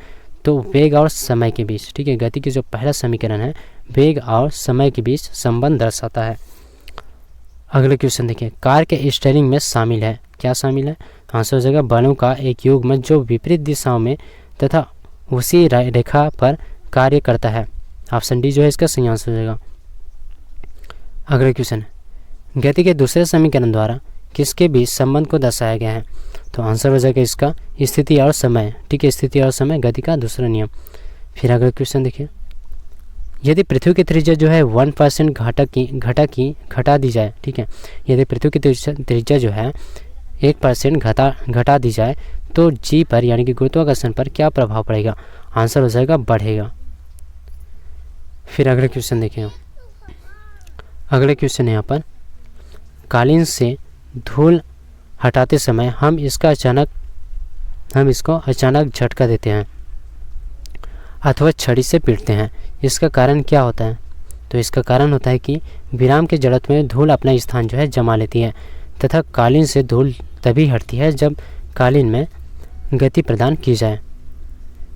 तो वेग और समय के बीच, ठीक है। गति की जो पहला समीकरण है वेग और समय के बीच संबंध दर्शाता है। अगला क्वेश्चन देखिए कार के स्टीयरिंग में शामिल है, क्या शामिल है? आंसर हो जाएगा बलों का एक युग्म जो विपरीत दिशाओं में तथा उसी रेखा पर कार्य करता है। ऑप्शन डी जो है इसका सही आंसर हो जाएगा। अगला क्वेश्चन गति के दूसरे समीकरण द्वारा किसके बीच संबंध को दर्शाया गया है? तो आंसर हो जाएगा इसका स्थिति और समय, ठीक है, स्थिति और समय गति का दूसरा नियम। फिर अगला क्वेश्चन देखिए, यदि पृथ्वी की त्रिज्या जो है 1% घटा दी जाए, ठीक है, यदि पृथ्वी की त्रिज्या जो है 1% घटा दी जाए तो जी पर यानी कि गुरुत्वाकर्षण पर क्या प्रभाव पड़ेगा? आंसर हो जाएगा बढ़ेगा। फिर अगले क्वेश्चन देखिए, अगले क्वेश्चन है यहाँ पर, कालीन से धूल हटाते समय हम इसको अचानक झटका देते हैं अथवा छड़ी से पीटते हैं, इसका कारण क्या होता है? तो इसका कारण होता है कि विराम के जड़त्व में धूल अपना स्थान जो है जमा लेती है तथा कालीन से धूल तभी हटती है जब कालीन में गति प्रदान की जाए।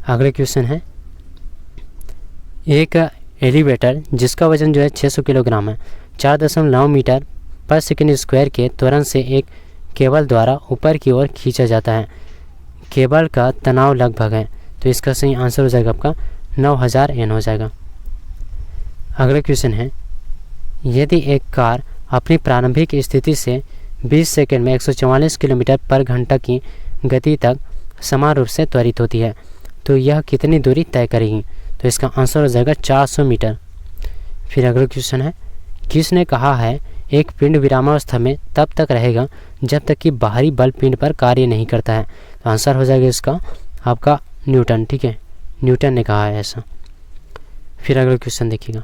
अगले क्वेश्चन है, एक एलिवेटर जिसका वजन जो है 600 किलोग्राम है 4.9 मीटर पर सेकंड स्क्वायर के त्वरण से एक केबल द्वारा ऊपर की ओर खींचा जाता है, केबल का तनाव लगभग है, तो इसका सही आंसर हो जाएगा आपका 9000 N हो जाएगा। अगला क्वेश्चन है, यदि एक कार अपनी प्रारंभिक स्थिति से 20 सेकंड में 144 किलोमीटर पर घंटा की गति तक समान रूप से त्वरित होती है तो यह कितनी दूरी तय करेगी? तो इसका आंसर हो जाएगा 400 मीटर। फिर अगला क्वेश्चन है, किसने कहा है एक पिंड विरामावस्था में तब तक रहेगा जब तक कि बाहरी बल पिंड पर कार्य नहीं करता है? तो आंसर हो जाएगा इसका आपका न्यूटन, ठीक है, न्यूटन ने कहा है ऐसा। फिर अगला क्वेश्चन देखिएगा,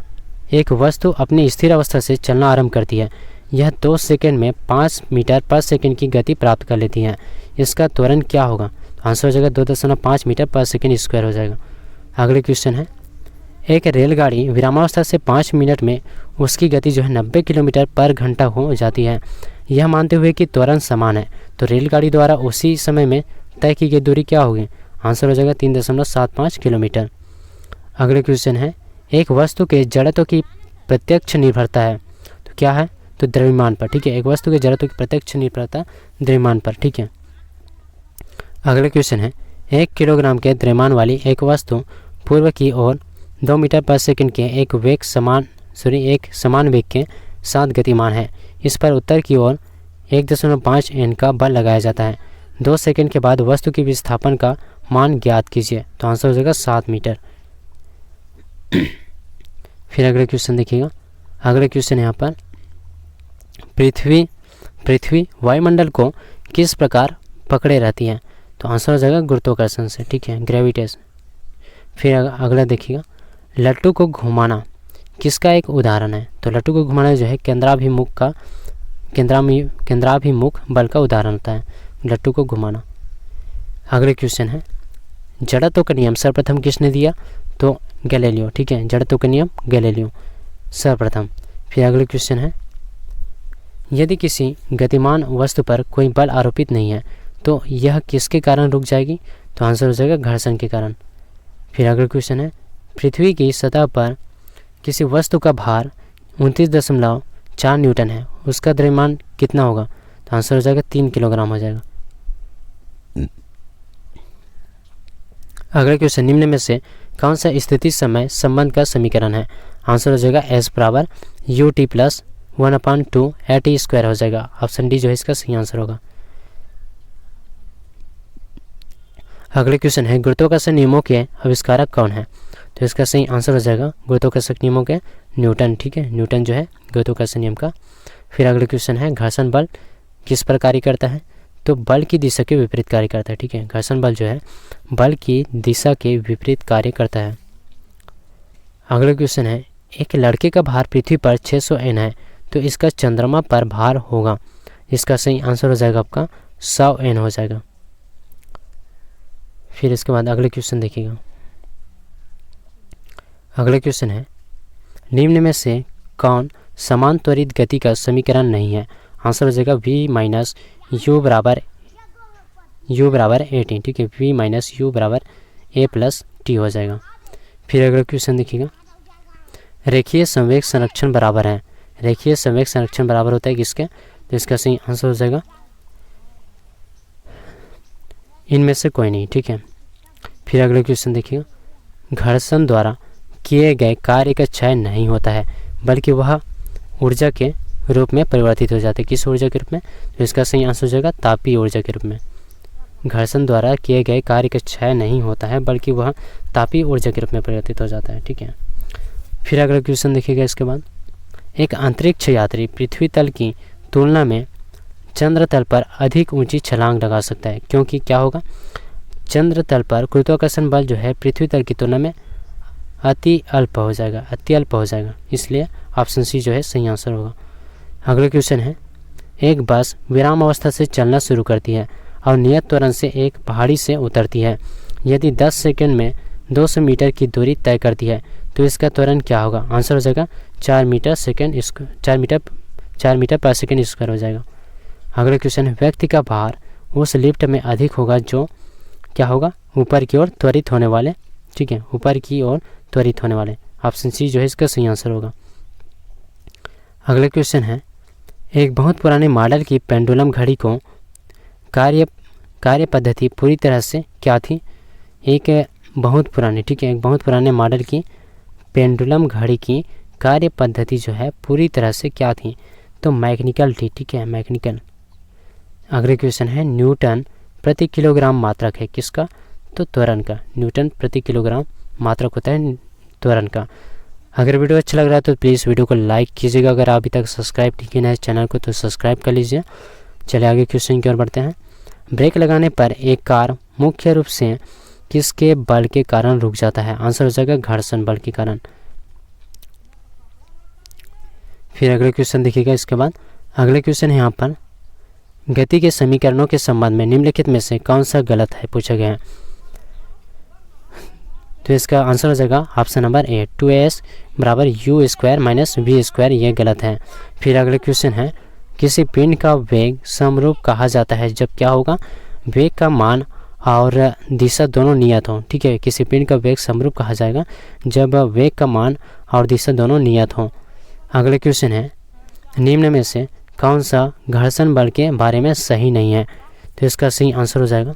एक वस्तु अपनी स्थिर अवस्था से चलना आरंभ करती है, यह 2 सेकंड में 5 मीटर पर सेकंड की गति प्राप्त कर लेती है, इसका त्वरण क्या होगा? तो आंसर हो जाएगा 2.5 मीटर पर सेकंड स्क्वायर हो जाएगा। अगले क्वेश्चन है, एक रेलगाड़ी विरामावस्था से 5 मिनट में उसकी गति जो है 90 किलोमीटर पर घंटा हो जाती है, यह मानते हुए कि त्वरण समान है, तो रेलगाड़ी द्वारा उसी समय में तय की गई दूरी क्या होगी? आंसर हो जाएगा 3.75 किलोमीटर। अगले क्वेश्चन है, एक वस्तु के जड़त्व की प्रत्यक्ष निर्भरता है, तो क्या है? तो द्रव्यमान पर, ठीक है, एक वस्तु के जड़त्व की प्रत्यक्ष निर्भरता द्रव्यमान पर, ठीक है। अगले क्वेश्चन है, 1 किलोग्राम के द्रव्यमान वाली एक वस्तु पूर्व की ओर 2 मीटर पर सेकंड के एक समान वेग के साथ गतिमान है, इस पर उत्तर की ओर 1.5 N का बल लगाया जाता है, 2 सेकंड के बाद वस्तु की विस्थापन का मान ज्ञात कीजिए, तो आंसर हो जाएगा 7 मीटर। फिर अगले क्वेश्चन देखिएगा, अगले क्वेश्चन यहाँ पर, पृथ्वी वायुमंडल को किस प्रकार पकड़े रहती है? तो आंसर हो जाएगा गुरुत्वाकर्षण से, ठीक है, ग्रेविटेशन। फिर अगला देखिएगा, लट्टू को घुमाना किसका एक उदाहरण है? तो लट्टू को घुमाना जो है केंद्राभिमुख बल का उदाहरण होता है, लट्टू को घुमाना। अगले क्वेश्चन है, जड़त्व का नियम सर्वप्रथम किसने दिया? तो गैलीलियो, ठीक है, जड़त्व का नियम गैलीलियो सर्वप्रथम। फिर अगले क्वेश्चन है, यदि किसी गतिमान वस्तु पर कोई बल आरोपित नहीं है तो यह किसके कारण रुक जाएगी? तो आंसर हो जाएगा घर्षण के कारण। फिर अगला क्वेश्चन है, पृथ्वी की सतह पर किसी वस्तु का भार 29.4 न्यूटन है, उसका द्रव्यमान कितना होगा? तो आंसर हो जाएगा 3 किलोग्राम हो जाएगा। अगला क्वेश्चन, निम्न में से कौन सा स्थिति समय संबंध का समीकरण है? आंसर हो जाएगा S बराबर ut प्लस 1/2 at² हो जाएगा। ऑप्शन डी जो है इसका सही आंसर होगा। अगले क्वेश्चन है, गुरुत्वाकर्षण नियमों के आविष्कारक कौन है? तो इसका सही आंसर हो जाएगा गुरुत्वाकर्षण नियमों के न्यूटन, ठीक है, न्यूटन जो है गुरुत्वाकर्षण नियम का। फिर अगले क्वेश्चन है, घर्षण बल किस पर कार्य करता है? तो बल की दिशा के विपरीत कार्य करता है, ठीक है, घर्षण बल जो है बल की दिशा के विपरीत कार्य करता है। अगला क्वेश्चन है, एक लड़के का भार पृथ्वी पर 600 N है तो इसका चंद्रमा पर भार होगा, इसका सही आंसर हो जाएगा आपका 100 N हो जाएगा। फिर इसके बाद अगले क्वेश्चन देखिएगा, अगले क्वेश्चन है, निम्न में से कौन समान त्वरित गति का समीकरण नहीं है? आंसर हो जाएगा v माइनस u बराबर at, ठीक है, v माइनस u बराबर a प्लस t हो जाएगा। फिर अगला क्वेश्चन देखिएगा, रेखीय संवेग संरक्षण बराबर है, रेखीय संवेग संरक्षण बराबर होता है किसके? तो इसका सही आंसर हो जाएगा इनमें से कोई नहीं, ठीक है। फिर अगले क्वेश्चन देखिएगा, घर्षण द्वारा किए गए कार्य का क्षय नहीं होता है बल्कि वह ऊर्जा के रूप में परिवर्तित हो जाते हैं, किस ऊर्जा के रूप में? तो इसका सही आंसर हो जाएगा तापीय ऊर्जा के रूप में। घर्षण द्वारा किए गए कार्य का क्षय नहीं होता है, बल्कि वह तापीय ऊर्जा के रूप में परिवर्तित हो जाता है। ठीक है, फिर अगला क्वेश्चन देखिएगा इसके बाद, एक अंतरिक्ष यात्री पृथ्वी तल की तुलना में चंद्र तल पर अधिक ऊंची छलांग लगा सकता है, क्योंकि क्या होगा, चंद्र तल पर गुरुत्वाकर्षण बल जो है पृथ्वी तल की तुलना में अति अल्प हो जाएगा, इसलिए ऑप्शन सी जो है सही आंसर होगा। अगला क्वेश्चन है, एक बस विराम अवस्था से चलना शुरू करती है और नियत त्वरण से एक पहाड़ी से उतरती है। यदि 10 सेकंड में 200 मीटर की दूरी तय करती है तो इसका त्वरण क्या होगा? आंसर हो जाएगा 4 मीटर पर सेकंड स्क्वायर हो जाएगा। अगला क्वेश्चन है, व्यक्ति का भार उस लिफ्ट में अधिक होगा जो क्या होगा, ऊपर की ओर त्वरित होने वाले। ठीक है, ऊपर की ओर त्वरित होने वाले, ऑप्शन सी जो है इसका सही आंसर होगा। अगला क्वेश्चन है, एक बहुत पुराने मॉडल की पेंडुलम घड़ी को कार्य पद्धति पूरी तरह से क्या थी? एक बहुत पुराने मॉडल की पेंडुलम घड़ी की कार्य पद्धति जो है पूरी तरह से क्या थी? तो मैकेनिकल थी। ठीक है, मैकेनिकल। अगले क्वेश्चन है, न्यूटन प्रति किलोग्राम मात्रक है किसका? तो त्वरण का। न्यूटन प्रति किलोग्राम मात्रक होता है त्वरण का। अगर वीडियो अच्छा लग रहा है तो प्लीज़ वीडियो को लाइक कीजिएगा। अगर अभी तक सब्सक्राइब नहीं किया है चैनल को तो सब्सक्राइब कर लीजिए। चलिए आगे क्वेश्चन की ओर बढ़ते हैं। ब्रेक लगाने पर एक कार मुख्य रूप से किसके बल के कारण रुक जाता है? आंसर हो जाएगा घर्षण बल के कारण। फिर अगले क्वेश्चन देखिएगा इसके बाद। अगले क्वेश्चन है यहाँ पर, गति के समीकरणों के संबंध में निम्नलिखित में से कौन सा गलत है पूछा गया है? तो इसका आंसर हो जाएगा ऑप्शन नंबर ए, 2as बराबर u square minus v square, ये गलत है। फिर अगले क्वेश्चन है, किसी पिंड का वेग समरूप कहा जाता है जब क्या होगा, वेग का मान और दिशा दोनों नियत हों। ठीक है, किसी पिंड का वेग समरूप कहा जाएगा जब वेग का मान और दिशा दोनों नियत हों। अगले क्वेश्चन है, निम्न में से कौन सा घर्षण बल के बारे में सही नहीं है? तो इसका सही आंसर हो जाएगा,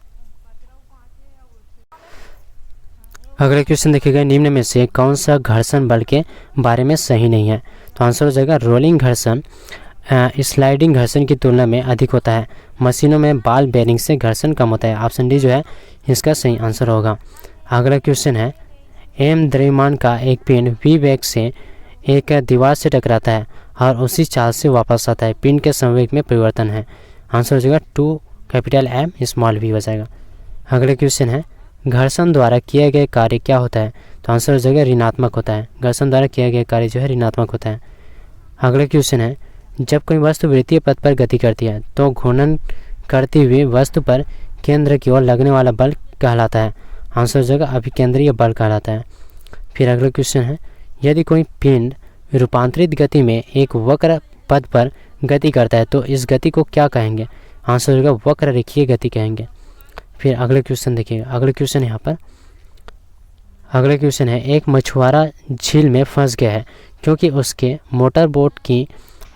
अगले क्वेश्चन देखिएगा, निम्न में से कौन सा घर्षण बल के बारे में सही नहीं है? तो आंसर हो जाएगा रोलिंग घर्षण स्लाइडिंग घर्षण की तुलना में अधिक होता है। मशीनों में बॉल बेयरिंग से घर्षण कम होता है। ऑप्शन डी जो है इसका सही आंसर होगा। अगला क्वेश्चन है, एम द्रव्यमान का एक पिंड वी वेग से एक दीवार से टकराता है और उसी चाल से वापस आता है। पिंड के संवेग में परिवर्तन है। आंसर हो जाएगा 2 कैपिटल एम स्मॉल वी हो जाएगा। अगले क्वेश्चन है, घर्षण द्वारा किए गए कार्य क्या होता है? तो आंसर हो जाएगा ऋणात्मक होता है। घर्षण द्वारा किया गया कार्य जो है ऋणात्मक होता है। अगला क्वेश्चन है, जब कोई वस्तु वृत्तीय पथ पर गति करती है तो घूर्णन करती हुई वस्तु पर केंद्र की ओर लगने वाला बल कहलाता है। आंसर हो जाएगा अभिकेंद्रीय बल कहलाता है। फिर अगला क्वेश्चन है, यदि कोई पिंड रूपांतरित गति में एक वक्र पथ पर गति करता है तो इस गति को क्या कहेंगे? आंसर हो जाएगा वक्र रेखीय गति कहेंगे। फिर अगले क्वेश्चन देखिएगा। अगले क्वेश्चन यहाँ पर, अगले क्वेश्चन है, एक मछुआरा झील में फंस गया है क्योंकि उसके मोटर बोट की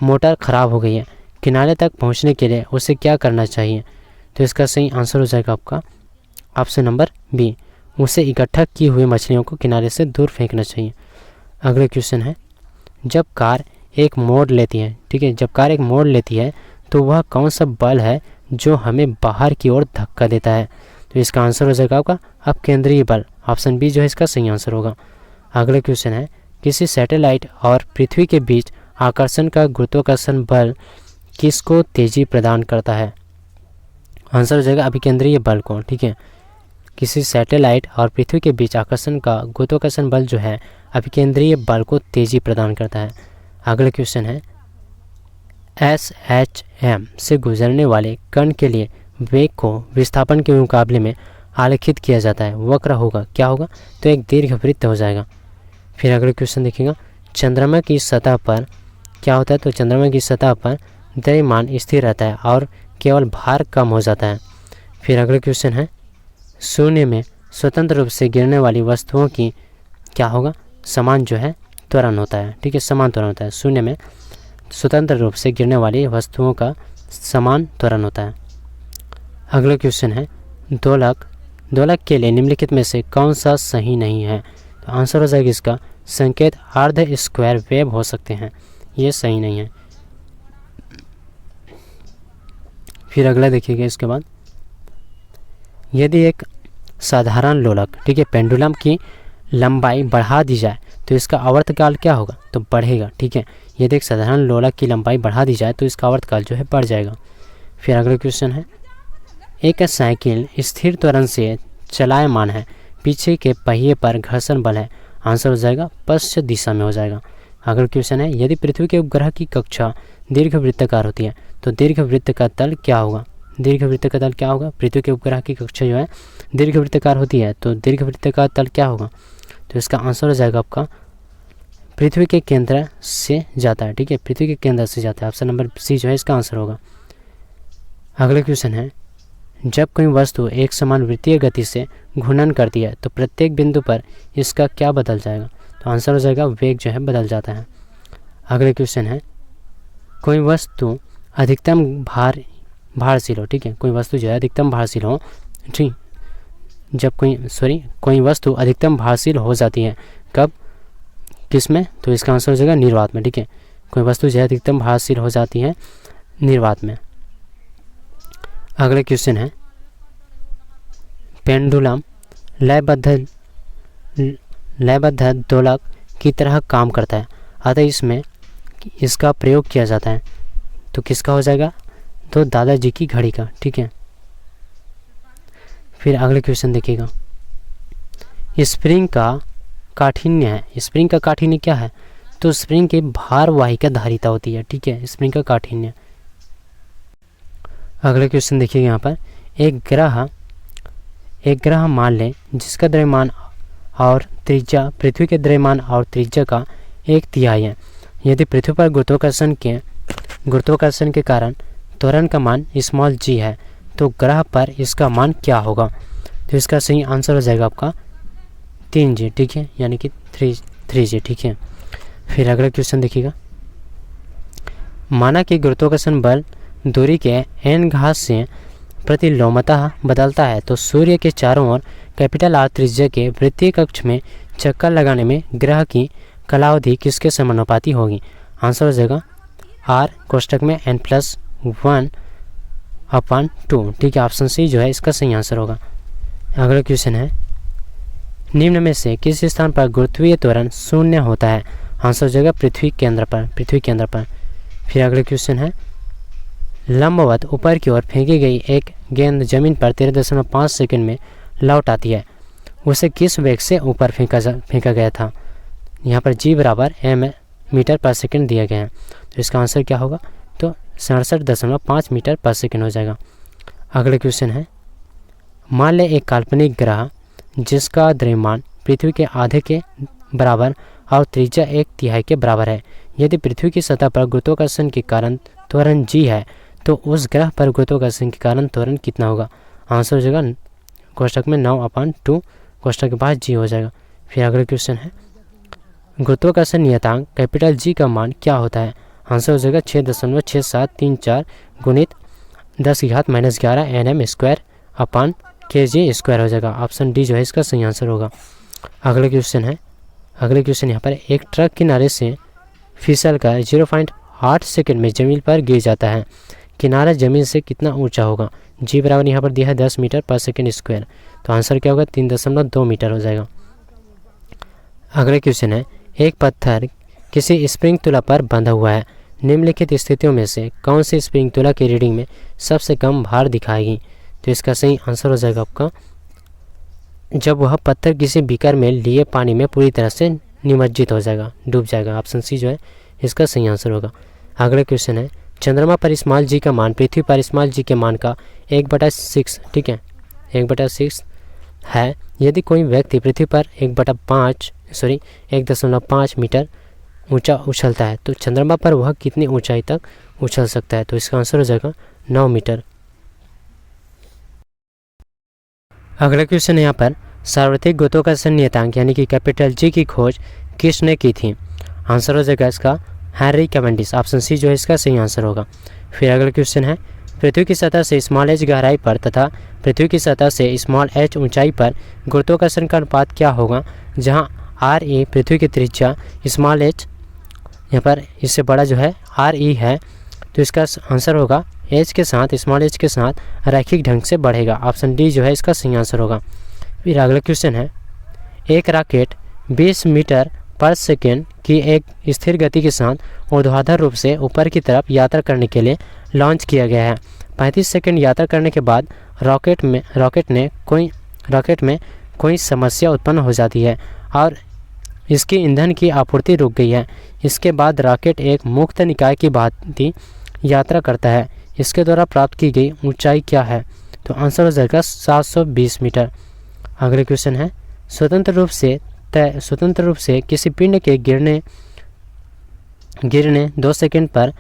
मोटर खराब हो गई है। किनारे तक पहुँचने के लिए उसे क्या करना चाहिए? तो इसका सही आंसर हो जाएगा आपका ऑप्शन नंबर बी, उसे इकट्ठा की हुई मछलियों को किनारे से दूर फेंकना चाहिए। अगले क्वेश्चन है, जब कार एक मोड़ लेती है, ठीक है, जब कार एक मोड़ लेती है तो वह कौन सा बल है जो हमें बाहर की ओर धक्का देता है? तो इसका आंसर हो जाएगा आपका अपकेंद्रीय बल। ऑप्शन बी जो है इसका सही आंसर होगा। अगले क्वेश्चन है, किसी सैटेलाइट और पृथ्वी के बीच आकर्षण का गुरुत्वाकर्षण बल किसको तेजी प्रदान करता है? आंसर हो जाएगा अभिकेंद्रीय बल को। ठीक है, किसी सैटेलाइट और पृथ्वी के बीच आकर्षण का गुरुत्वाकर्षण बल जो है अभिकेंद्रीय बल को तेजी प्रदान करता है। अगला क्वेश्चन है, SHM से गुजरने वाले कण के लिए वेग को विस्थापन के मुकाबले में आलेखित किया जाता है। वक्र होगा, क्या होगा? तो एक दीर्घवृत्त हो जाएगा। फिर अगला क्वेश्चन देखिएगा, चंद्रमा की सतह पर क्या होता है? तो चंद्रमा की सतह पर द्रव्यमान स्थिर रहता है और केवल भार कम हो जाता है। फिर अगला क्वेश्चन है, शून्य में स्वतंत्र रूप से गिरने वाली वस्तुओं की क्या होगा? समान जो है त्वरण होता है। ठीक है, समान त्वरण होता है। शून्य में स्वतंत्र रूप से गिरने वाली वस्तुओं का समान त्वरण होता है। अगला क्वेश्चन है, दोलक के लिए निम्नलिखित में से कौन सा सही नहीं है? तो आंसर हो जाएगा इसका संकेत अर्ध स्क्वायर वेव हो सकते हैं, ये सही नहीं है। फिर अगला देखिएगा इसके बाद, यदि एक साधारण लोलक, ठीक है, पेंडुलम की लंबाई बढ़ा दी जाए तो इसका आवर्तकाल क्या होगा, तो बढ़ेगा, ठीक है। यदि एक साधारण लोलक की लंबाई बढ़ा दी जाए तो इसका आवर्तकाल जो है बढ़ जाएगा। फिर अगला क्वेश्चन है, एक साइकिल स्थिर त्वरण से चलायमान है, पीछे के पहिए पर घर्षण बल है, आंसर हो जाएगा पश्चिम दिशा में हो जाएगा। अगला क्वेश्चन है, यदि पृथ्वी के उपग्रह की कक्षा दीर्घवृत्ताकार होती है तो दीर्घवृत्त का तल क्या होगा, दीर्घवृत्त का तल क्या होगा, पृथ्वी के उपग्रह की कक्षा जो है दीर्घवृत्ताकार होती है तो दीर्घवृत्त का तल क्या होगा, तो इसका आंसर हो जाएगा आपका पृथ्वी के केंद्र से जाता है, ठीक है, पृथ्वी के केंद्र से जाता है। ऑप्शन नंबर सी जो है इसका आंसर होगा। अगला क्वेश्चन है, जब कोई वस्तु एक समान वृत्तीय गति से घूर्णन करती है तो प्रत्येक बिंदु पर इसका क्या बदल जाएगा, तो आंसर हो जाएगा वेग जो है बदल जाता है। अगला क्वेश्चन है, कोई वस्तु अधिकतम भारशील हो, ठीक है, कोई वस्तु जो है अधिकतम भारशील हो, ठीक, जब कोई वस्तु अधिकतम भारशील हो जाती है कब, किस में, तो इसका आंसर हो जाएगा निर्वात में, ठीक है, कोई वस्तु जो है अधिकतम भारशील हो जाती है निर्वात में। अगला क्वेश्चन है, पेंडुलम लयबद्ध दोलक की तरह काम करता है, अतः इसमें इसका प्रयोग किया जाता है, तो किसका हो जाएगा, तो दादाजी की घड़ी का, ठीक है। फिर अगले क्वेश्चन देखिएगा, स्प्रिंग का काठिन्य है, स्प्रिंग का काठिन्य क्या है, तो स्प्रिंग की भारवाहिका धारिता होती है, ठीक है, स्प्रिंग का काठिन्य। अगले क्वेश्चन देखिएगा यहाँ पर, एक ग्रह मान लें जिसका द्रव्यमान और त्रिज्या पृथ्वी के द्रव्यमान और त्रिज्या का 1/3 है, यदि पृथ्वी पर गुरुत्वाकर्षण के कारण त्वरण का मान स्मॉल g है तो ग्रह पर इसका मान क्या होगा, तो इसका सही आंसर हो जाएगा आपका 3g, ठीक है, यानी कि 3g, ठीक है। फिर अगला क्वेश्चन देखिएगा, माना कि गुरुत्वाकर्षण बल दूरी के n घात से प्रतिलोमतः बदलता है तो सूर्य के चारों ओर कैपिटल R त्रिज्या के वृत्तीय कक्ष में चक्कर लगाने में ग्रह की कालावधि किसके समानुपाती होगी, आंसर हो जाएगा R कोष्टक में n+1/2, ठीक है, ऑप्शन सी जो है इसका सही आंसर होगा। अगला क्वेश्चन है, निम्न में से किस स्थान पर गुरुत्वीय त्वरण 0 होता है, आंसर हो जाएगा पृथ्वी केंद्र पर। फिर अगला क्वेश्चन है, लंबवत ऊपर की ओर फेंकी गई एक गेंद जमीन पर 13.5 सेकंड में लौट आती है, उसे किस वेग से ऊपर फेंका गया था, यहाँ पर g बराबर m मीटर पर सेकंड दिया गया है, तो इसका आंसर क्या होगा, तो 67.5 मीटर पर सेकंड हो जाएगा। अगला क्वेश्चन है, मान लें एक काल्पनिक ग्रह जिसका द्रव्यमान पृथ्वी के आधे के बराबर और त्रिज्या 1/3 के बराबर है, यदि पृथ्वी की सतह पर गुरुत्वाकर्षण के कारण त्वरण g है तो उस ग्रह पर गुरुत्वाकर्षण के कारण त्वरण कितना होगा, आंसर हो जाएगा कोष्टक में 9/2 कोष्टक के बाद g हो जाएगा। फिर अगला क्वेश्चन है, गुरुत्वाकर्षण नियतांक कैपिटल G का मान क्या होता है, आंसर हो जाएगा 6.6734 गुणित 10⁻⁻11 nm²/kg² हो जाएगा, ऑप्शन डी जो है इसका सही आंसर होगा। अगला क्वेश्चन यहाँ पर, एक ट्रक किनारे से फिसल कर 0.8 सेकंड में जमीन पर गिर जाता है, किनारा जमीन से कितना ऊंचा होगा, जी बराबर यहाँ पर दिया है 10 मीटर पर सेकंड स्क्वायर, तो आंसर क्या होगा 3.2 मीटर हो जाएगा। अगला क्वेश्चन है, एक पत्थर किसी स्प्रिंग तुला पर बंधा हुआ है, निम्नलिखित स्थितियों में से कौन सी स्प्रिंग तुला की रीडिंग में सबसे कम भार दिखाएगी, तो इसका सही आंसर हो जाएगा आपका जब वह पत्थर किसी बीकर में लिए पानी में पूरी तरह से निमज्जित हो जाएगा, डूब जाएगा, ऑप्शन सी जो है इसका सही आंसर होगा। अगला क्वेश्चन है, चंद्रमा पर स्मॉल g का मान पृथ्वी पर स्मॉल g के मान का 1/6, ठीक है, 1/6 है, यदि कोई व्यक्ति पृथ्वी पर 1.5 मीटर ऊंचा उछलता है तो चंद्रमा पर वह कितनी ऊंचाई तक उछल सकता है, तो इसका आंसर हो जाएगा 9 मीटर। अगला क्वेश्चन यहाँ पर, सार्वत्रिक गुरुत्वाकर्षण नियतांक यानी कि कैपिटल G की खोज किसने की थी, आंसर हो जाएगा इसका हेनरी कैवेंडिश, ऑप्शन सी जो है इसका सही आंसर होगा। फिर अगला क्वेश्चन है, पृथ्वी की सतह से स्मॉल h गहराई पर तथा पृथ्वी की सतह से स्मॉल h ऊंचाई पर गुरुत्वाकर्षण का अनुपात क्या होगा, जहां r पृथ्वी की त्रिज्या स्मॉल h यहाँ पर इससे बड़ा जो है r है, तो इसका आंसर होगा एच के साथ, स्मॉल एच के साथ रैखिक ढंग से बढ़ेगा। ऑप्शन डी जो है इसका सही आंसर होगा। फिर अगला क्वेश्चन है, एक रॉकेट 20 मीटर पर सेकेंड की एक स्थिर गति के साथ ऊर्ध्वाधर रूप से ऊपर की तरफ यात्रा करने के लिए लॉन्च किया गया है। 35 सेकंड यात्रा करने के बाद रॉकेट में कोई समस्या उत्पन्न हो जाती है और इसकी ईंधन की आपूर्ति रुक गई है। इसके बाद रॉकेट एक मुक्त निकाय की भांति यात्रा करता है। इसके द्वारा प्राप्त की गई ऊंचाई क्या है? तो आंसर हो जाएगा 720 मीटर। अगले क्वेश्चन है, स्वतंत्र रूप से किसी पिंड के गिरने 2 सेकंड पर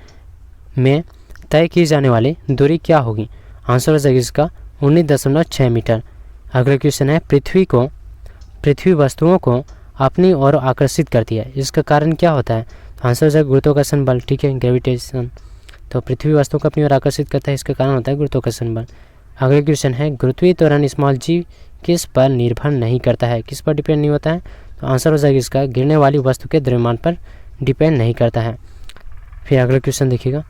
में तय की जाने वाली दूरी क्या होगी? आंसर हो जाएगा इसका 19.6 मीटर। अगला क्वेश्चन है, पृथ्वी वस्तुओं को अपनी ओर आकर्षित करती है, इसका कारण क्या होता है? तो आंसर हो जाएगा गुरुत्वाकर्षण बल, ठीक है, ग्रेविटेशन। तो पृथ्वी वस्तुओं को अपनी ओर आकर्षित करता है, इसका कारण होता है गुरुत्वाकर्षण बल। अगला क्वेश्चन है, गुरुत्वीय त्वरण स्मॉल जी किस पर निर्भर नहीं करता है, किस पर डिपेंड नहीं होता है? तो आंसर हो जाएगा इसका गिरने वाली वस्तु के द्रव्यमान पर डिपेंड नहीं करता है। फिर अगला क्वेश्चन देखिएगा,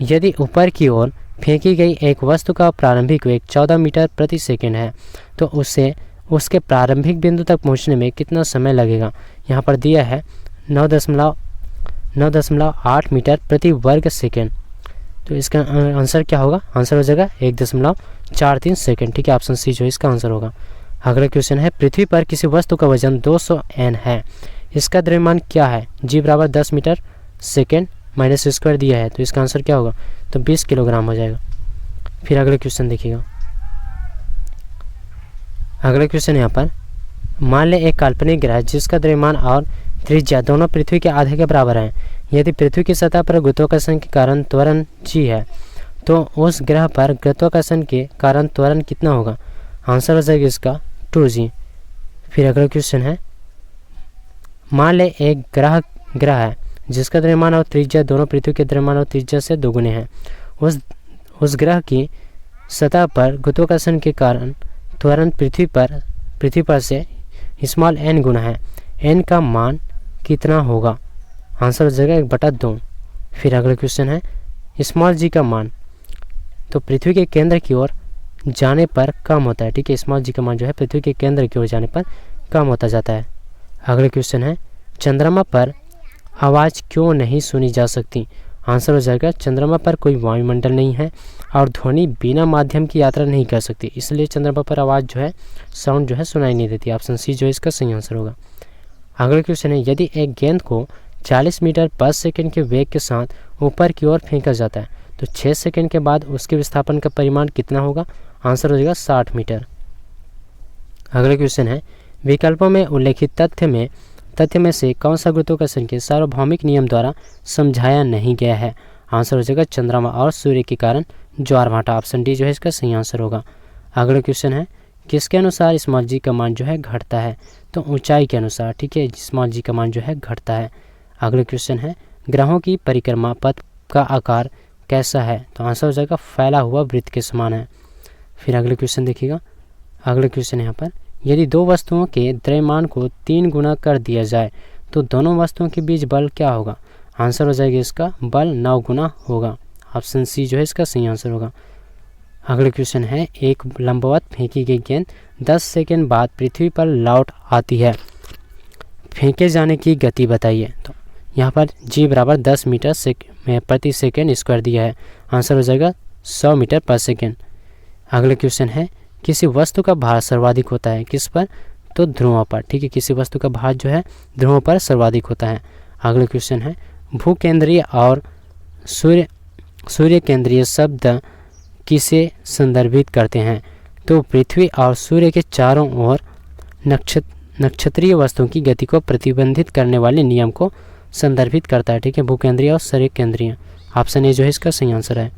यदि ऊपर की ओर फेंकी गई एक वस्तु का प्रारंभिक वेग 14 मीटर प्रति सेकंड है तो उसके प्रारंभिक बिंदु तक पहुंचने में कितना समय लगेगा? यहाँ पर दिया है 9.8 मीटर प्रति वर्ग सेकंड। तो इसका आंसर क्या होगा? आंसर हो जाएगा 1.43 सेकंड, ठीक है, ऑप्शन सी जो इसका आंसर होगा। अगला क्वेश्चन है, पृथ्वी पर किसी वस्तु का वजन 200 N है, इसका द्रव्यमान क्या है? जी बराबर 10 मीटर सेकेंड माइनस स्क्वायर दिया है, तो इसका आंसर क्या होगा? तो 20 किलोग्राम हो जाएगा। फिर अगला क्वेश्चन देखिएगा, अगला क्वेश्चन यहाँ पर, मान ले एक काल्पनिक ग्रह जिसका द्रव्यमान और त्रिज्या दोनों पृथ्वी के आधे के बराबर हैं। यदि पृथ्वी की सतह पर गुरुत्वाकर्षण के कारण त्वरण जी है तो उस ग्रह पर गुरुत्वाकर्षण के कारण त्वरण कितना होगा? आंसर हो जाएगा इसका 2g। फिर अगला क्वेश्चन है, मान ले एक ग्रह है जिसका द्रव्यमान और त्रिज्या दोनों पृथ्वी के द्रव्यमान और त्रिज्या से दोगुने हैं। उस ग्रह की सतह पर गुरुत्वाकर्षण के कारण त्वरण पृथ्वी पर से स्मॉल n गुना है। n का मान कितना होगा? आंसर हो जाएगा 1/2। फिर अगला क्वेश्चन है, स्मॉल g का मान तो पृथ्वी के केंद्र की ओर जाने पर कम होता है, ठीक है, स्मॉल g का मान जो है पृथ्वी के केंद्र की ओर जाने पर कम होता जाता है। अगला क्वेश्चन है, चंद्रमा पर आवाज़ क्यों नहीं सुनी जा सकती? आंसर हो जाएगा चंद्रमा पर कोई वायुमंडल नहीं है और ध्वनि बिना माध्यम की यात्रा नहीं कर सकती, इसलिए चंद्रमा पर आवाज़ जो है, साउंड जो है सुनाई नहीं देती। ऑप्शन सी जो है इसका सही आंसर होगा। अगला क्वेश्चन है, यदि एक गेंद को 40 मीटर पर सेकंड के वेग के साथ ऊपर की ओर फेंका जाता है तो 6 सेकंड के बाद उसके विस्थापन का परिमाण कितना होगा? आंसर हो जाएगा 60 मीटर। अगला क्वेश्चन है, विकल्पों में उल्लेखित तथ्य में से कौन सा गुरुत्वाकर्षण के सार्वभौमिक नियम द्वारा समझाया नहीं गया है? आंसर हो जाएगा चंद्रमा और सूर्य के कारण ज्वार भाटा। ऑप्शन डी जो है इसका सही आंसर होगा। अगला क्वेश्चन है, किसके अनुसार स्मॉल जी का मान जो है घटता है? तो ऊंचाई के अनुसार, ठीक है, स्मॉल जी का मान जो है घटता है। अगला क्वेश्चन है, ग्रहों की परिक्रमा पथ का आकार कैसा है? तो आंसर हो जाएगा फैला हुआ वृत्त के समान है। फिर अगला क्वेश्चन देखिएगा, अगला क्वेश्चन यहाँ पर, यदि दो वस्तुओं के द्रव्यमान को 3 गुना कर दिया जाए तो दोनों वस्तुओं के बीच बल क्या होगा? आंसर हो जाएगा इसका बल 9 गुना होगा। ऑप्शन सी जो है इसका सही आंसर होगा। अगला क्वेश्चन है, एक लंबवत फेंकी गई गेंद 10 सेकंड बाद पृथ्वी पर लौट आती है, फेंके जाने की गति बताइए। तो यहाँ पर जी बराबर 10 मीटर प्रति सेकेंड स्क्वायर दिया है, आंसर हो जाएगा 100 मीटर पर सेकेंड। अगला क्वेश्चन है, किसी वस्तु का भार सर्वाधिक होता है किस पर? तो ध्रुवों पर, ठीक है, किसी वस्तु का भार जो है ध्रुवों पर सर्वाधिक होता है। अगला क्वेश्चन है, भूकेंद्रीय और सूर्य केंद्रीय शब्द किसे संदर्भित करते हैं? तो पृथ्वी और सूर्य के चारों ओर नक्षत्रीय वस्तुओं की गति को प्रतिबंधित करने वाले नियम को संदर्भित करता है, ठीक है, भूकेंद्रीय और सूर्य केंद्रीय। ऑप्शन ए जो है इसका सही आंसर है।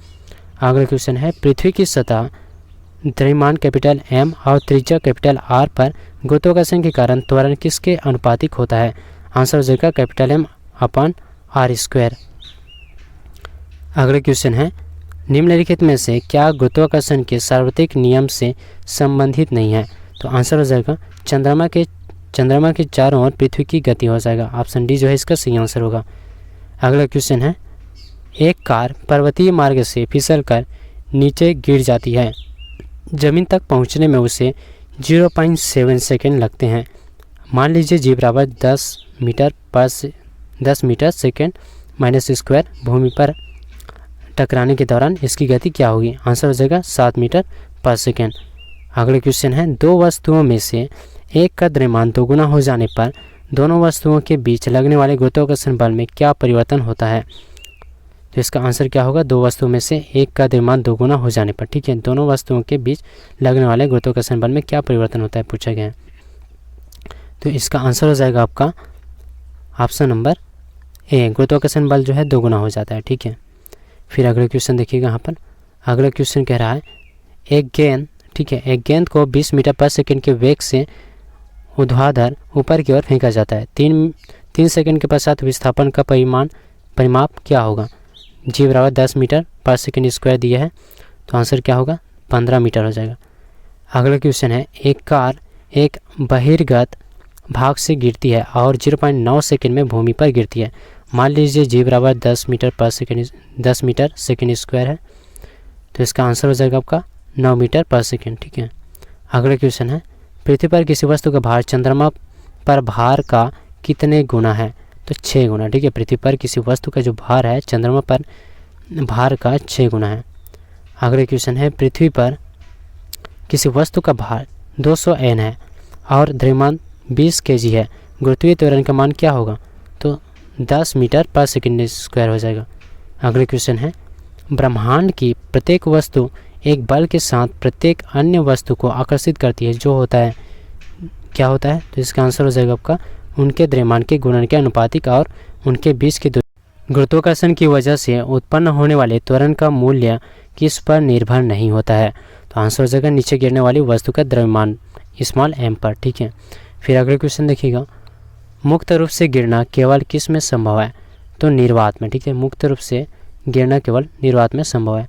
अगला क्वेश्चन है, पृथ्वी की सतह द्रव्यमान कैपिटल M और त्रिज्या कैपिटल R पर गुरुत्वाकर्षण के कारण त्वरण किसके अनुपातिक होता है? आंसर हो जाएगा कैपिटल M/r²। अगला क्वेश्चन है, निम्नलिखित में से क्या गुरुत्वाकर्षण के सार्वत्रिक नियम से संबंधित नहीं है? तो आंसर हो जाएगा चंद्रमा के चारों ओर पृथ्वी की गति हो जाएगा। ऑप्शन डी जो है इसका सही आंसर होगा। अगला क्वेश्चन है, एक कार पर्वतीय मार्ग से फिसलकर नीचे गिर जाती है। ज़मीन तक पहुंचने में उसे 0.7 सेकेंड लगते हैं। मान लीजिए g बराबर 10 मीटर सेकेंड माइनस स्क्वायर भूमि पर टकराने के दौरान इसकी गति क्या होगी? आंसर हो जाएगा 7 मीटर पर सेकेंड। अगले क्वेश्चन है, दो वस्तुओं में से एक का द्रव्यमान दोगुना हो जाने पर दोनों वस्तुओं के बीच लगने वाले गुरुत्वाकर्षण बल में क्या परिवर्तन होता है? तो इसका आंसर क्या होगा? दो वस्तुओं में से एक का द्रव्यमान दोगुना हो जाने पर, ठीक है, दोनों वस्तुओं के बीच लगने वाले गुरुत्वाकर्षण बल में क्या परिवर्तन होता है पूछा गया है। तो इसका आंसर हो जाएगा आपका ऑप्शन नंबर ए, गुरुत्वाकर्षण बल जो है दोगुना हो जाता है, ठीक है। फिर अगले क्वेश्चन देखिएगा यहाँ पर। अगला क्वेश्चन कह रहा है, एक गेंद, ठीक है, एक गेंद को 20 मीटर पर सेकंड के वेग से ऊर्ध्वाधर ऊपर की ओर फेंका जाता है। 3 सेकंड के पश्चात विस्थापन का परिमाप क्या होगा? जी बराबर 10 मीटर पर सेकंड स्क्वायर दिया है, तो आंसर क्या होगा? 15 मीटर हो जाएगा। अगला क्वेश्चन है, एक कार एक बहिर्गत भाग से गिरती है और 0.9 सेकंड में भूमि पर गिरती है। मान लीजिए जी बराबर 10 मीटर सेकंड स्क्वायर है, तो इसका आंसर हो जाएगा आपका 9 मीटर पर सेकंड, ठीक है। अगला क्वेश्चन है, पृथ्वी पर किसी वस्तु का भार चंद्रमा पर भार का कितने गुना है? तो 6 गुना, ठीक है। पृथ्वी पर किसी वस्तु का जो भार है चंद्रमा पर भार का 6 गुना है। अगले क्वेश्चन है, पृथ्वी पर किसी वस्तु का भार 200 N है और द्रव्यमान 20 kg है, गुरुत्वीय त्वरण का मान क्या होगा? तो 10 मीटर पर सेकंड स्क्वायर हो जाएगा। अगले क्वेश्चन है, ब्रह्मांड की प्रत्येक वस्तु एक बल के साथ प्रत्येक अन्य वस्तु को आकर्षित करती है, जो होता है क्या होता है? तो इसका आंसर हो जाएगा आपका उनके द्रव्यमान के गुणन के अनुपातिक और उनके बीच की दूरी। गुरुत्वाकर्षण की वजह से उत्पन्न होने वाले त्वरण का मूल्य किस पर निर्भर नहीं होता है? तो आंसर हो जाएगा नीचे गिरने वाली वस्तु का द्रव्यमान स्मॉल m पर, ठीक है। फिर अगले क्वेश्चन देखिएगा, मुक्त रूप से गिरना केवल किस में संभव है? तो निर्वात में, ठीक है। मुक्त रूप से गिरना केवल निर्वात में संभव है।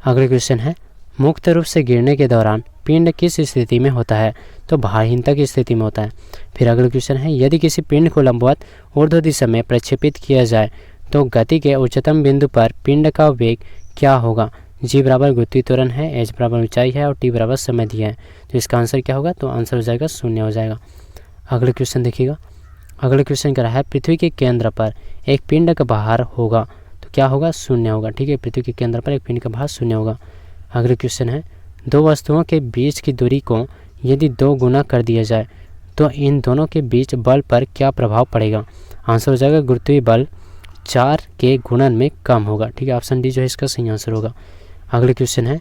अगले क्वेश्चन है, मुक्त रूप से गिरने के दौरान पिंड किस स्थिति में होता है? तो भारहीनता की स्थिति में होता है। फिर अगला क्वेश्चन है, यदि किसी पिंड को लंबवत ऊर्ध्व दिशा में प्रक्षेपित किया जाए तो गति के उच्चतम बिंदु पर पिंड का वेग क्या होगा? जी बराबर गुरुत्वीय त्वरण है, एच बराबर ऊंचाई है और टी बराबर समय दिया है, तो इसका आंसर क्या होगा? तो आंसर हो जाएगा 0 हो जाएगा। अगले क्वेश्चन देखिएगा। अगले क्वेश्चन क्या है, पृथ्वी के केंद्र पर एक पिंड का भार होगा, तो क्या होगा? 0 होगा, ठीक है। पृथ्वी के केंद्र पर एक पिंड का भार 0 होगा। अगले क्वेश्चन है, दो वस्तुओं के बीच की दूरी को यदि 2 गुना कर दिया जाए तो इन दोनों के बीच बल पर क्या प्रभाव पड़ेगा? आंसर हो जाएगा गुरुत्वीय बल 4 के गुणन में कम होगा, ठीक है। ऑप्शन डी जो है इसका सही आंसर होगा। अगले क्वेश्चन है,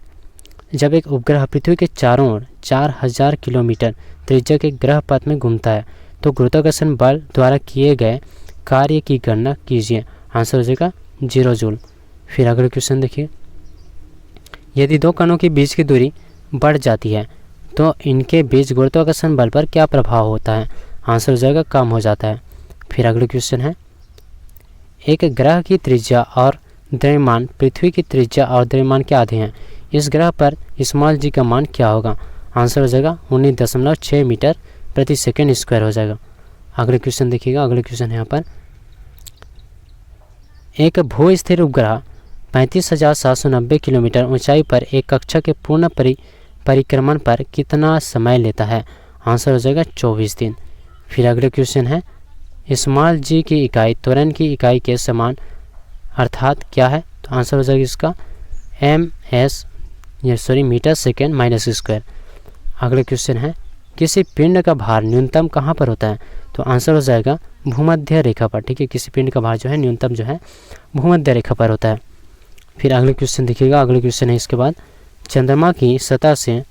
जब एक उपग्रह पृथ्वी के चारों ओर 4000 किलोमीटर त्रिज्या के ग्रह पथ में घूमता है तो गुरुत्वाकर्षण बल द्वारा किए गए कार्य की गणना कीजिए। आंसर हो जाएगा 0 जूल। फिर अगले क्वेश्चन देखिए, यदि दो कणों के बीच की दूरी बढ़ जाती है तो इनके बीच गुरुत्वाकर्षण बल पर क्या प्रभाव होता है? आंसर हो जाएगा कम हो जाता है। फिर अगले क्वेश्चन है, एक ग्रह की त्रिज्या और द्रव्यमान पृथ्वी की त्रिज्या और द्रव्यमान के आधे हैं, इस ग्रह पर स्मॉल जी का मान क्या होगा? आंसर हो जाएगा 19.6 मीटर प्रति सेकेंड स्क्वायर हो जाएगा। अगले क्वेश्चन देखिएगा। अगले क्वेश्चन है यहाँ पर, एक भू स्थिर उपग्रह 35,790 किलोमीटर ऊंचाई पर एक कक्षा के पूर्ण परिक्रमण पर कितना समय लेता है? आंसर हो जाएगा 24 दिन। फिर अगले क्वेश्चन है, स्मॉल जी की इकाई त्वरण की इकाई के समान अर्थात क्या है? तो आंसर हो जाएगा इसका मीटर सेकेंड माइनस स्क्वायर। अगले क्वेश्चन है, किसी पिंड का भार न्यूनतम कहाँ पर होता है? तो आंसर हो जाएगा भूमध्य रेखा पर, ठीक है। किसी पिंड का भार जो है न्यूनतम जो है भूमध्य रेखा पर होता है। फिर अगले क्वेश्चन देखिएगा। अगले क्वेश्चन है इसके बाद, चंद्रमा की सतह से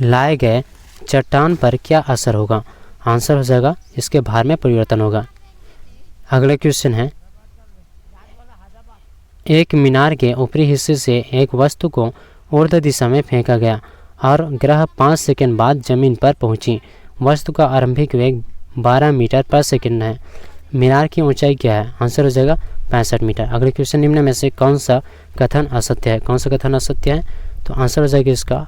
लाए गए चट्टान पर क्या असर होगा? आंसर हो जाएगा इसके भार में परिवर्तन होगा। अगले क्वेश्चन है, एक मीनार के ऊपरी हिस्से से एक वस्तु को ऊर्ध्व दिशा में फेंका गया और ग्रह 5 सेकंड बाद जमीन पर पहुंची। वस्तु का आरंभिक वेग 12 मीटर पर सेकंड है। मीनार की ऊंचाई क्या है? आंसर हो जाएगा 65 मीटर। अगले क्वेश्चन, निम्न में से कौन सा कथन असत्य है? कौन सा कथन असत्य है? तो आंसर हो जाएगा इसका,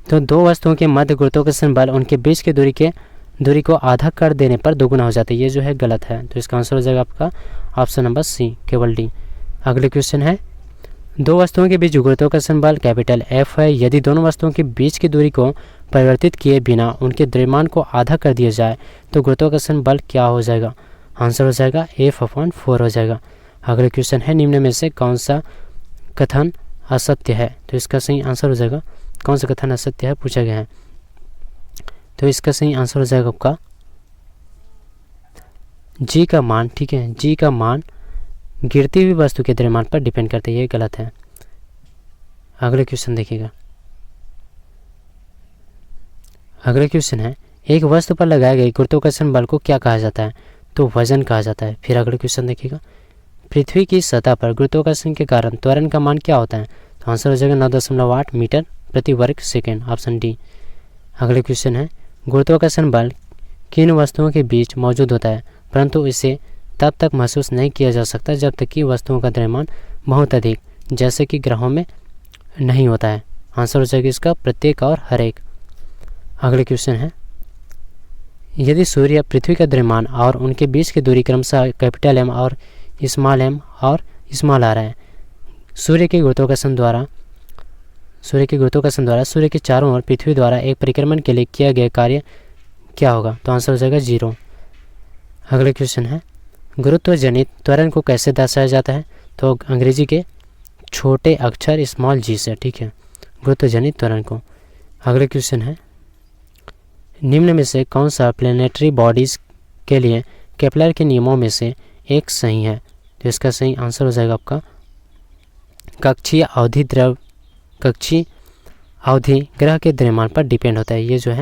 तो दो वस्तुओं के मध्य गुरुत्वाकर्षण बल उनके बीच की दूरी के दूरी को आधा कर देने पर दोगुना हो जाता है। ये जो है गलत है, तो इसका आंसर हो जाएगा आपका ऑप्शन नंबर सी, केवल डी। अगले क्वेश्चन है, दो वस्तुओं के बीच गुरुत्वाकर्षण बल कैपिटल एफ है। यदि दोनों वस्तुओं के बीच की दूरी को परिवर्तित किए बिना उनके द्रव्यमान को आधा कर दिया जाए तो गुरुत्वाकर्षण बल क्या हो जाएगा? आंसर हो जाएगा F/4 हो जाएगा। अगले क्वेश्चन है, निम्न में से कौन सा कथन असत्य है? तो इसका सही आंसर हो जाएगा, कौन सा कथन असत्य है पूछा गया है, तो इसका सही आंसर हो जाएगा आपका जी का मान। ठीक है, जी का मान गिरती हुई वस्तु के द्रव्यमान पर डिपेंड करता है, ये गलत है। अगले क्वेश्चन देखिएगा, अगले क्वेश्चन है, एक वस्तु पर लगाए गए गुरुत्वाकर्षण बल को क्या कहा जाता है? तो वजन कहा जाता है। फिर अगले क्वेश्चन देखिएगा, पृथ्वी की सतह पर गुरुत्वाकर्षण के कारण त्वरण का मान क्या होता है? तो आंसर हो जाएगा 9.8 मीटर प्रति वर्ग सेकेंड, ऑप्शन डी। अगले क्वेश्चन है, गुरुत्वाकर्षण बल किन वस्तुओं के बीच मौजूद होता है परंतु इसे तब तक महसूस नहीं किया जा सकता जब तक कि वस्तुओं का द्रव्यमान बहुत अधिक जैसे कि ग्रहों में नहीं होता है? आंसर हो जाएगा इसका प्रत्येक और हर एक। अगले क्वेश्चन है, यदि सूर्य या पृथ्वी का द्रव्यमान और उनके बीच की दूरी क्रमशः कैपिटल एम और स्मॉल एम और स्मॉल आर है, सूर्य के गुरुत्वाकर्षण द्वारा सूर्य के चारों ओर पृथ्वी द्वारा एक परिक्रमण के लिए किया गया कार्य क्या होगा? तो आंसर हो जाएगा 0। अगले क्वेश्चन है, गुरुत्वजनित त्वरण को कैसे दर्शाया जाता है? तो अंग्रेजी के छोटे अक्षर स्मॉल जी से, ठीक है, गुरुत्वजनित त्वरण को। अगले क्वेश्चन है, निम्न में से कौन सा प्लैनेटरी बॉडीज के लिए केपलर के नियमों में से एक सही है? तो इसका सही आंसर हो जाएगा आपका कक्षीय अवधि ग्रह के द्रव्यमान पर डिपेंड होता है। ये जो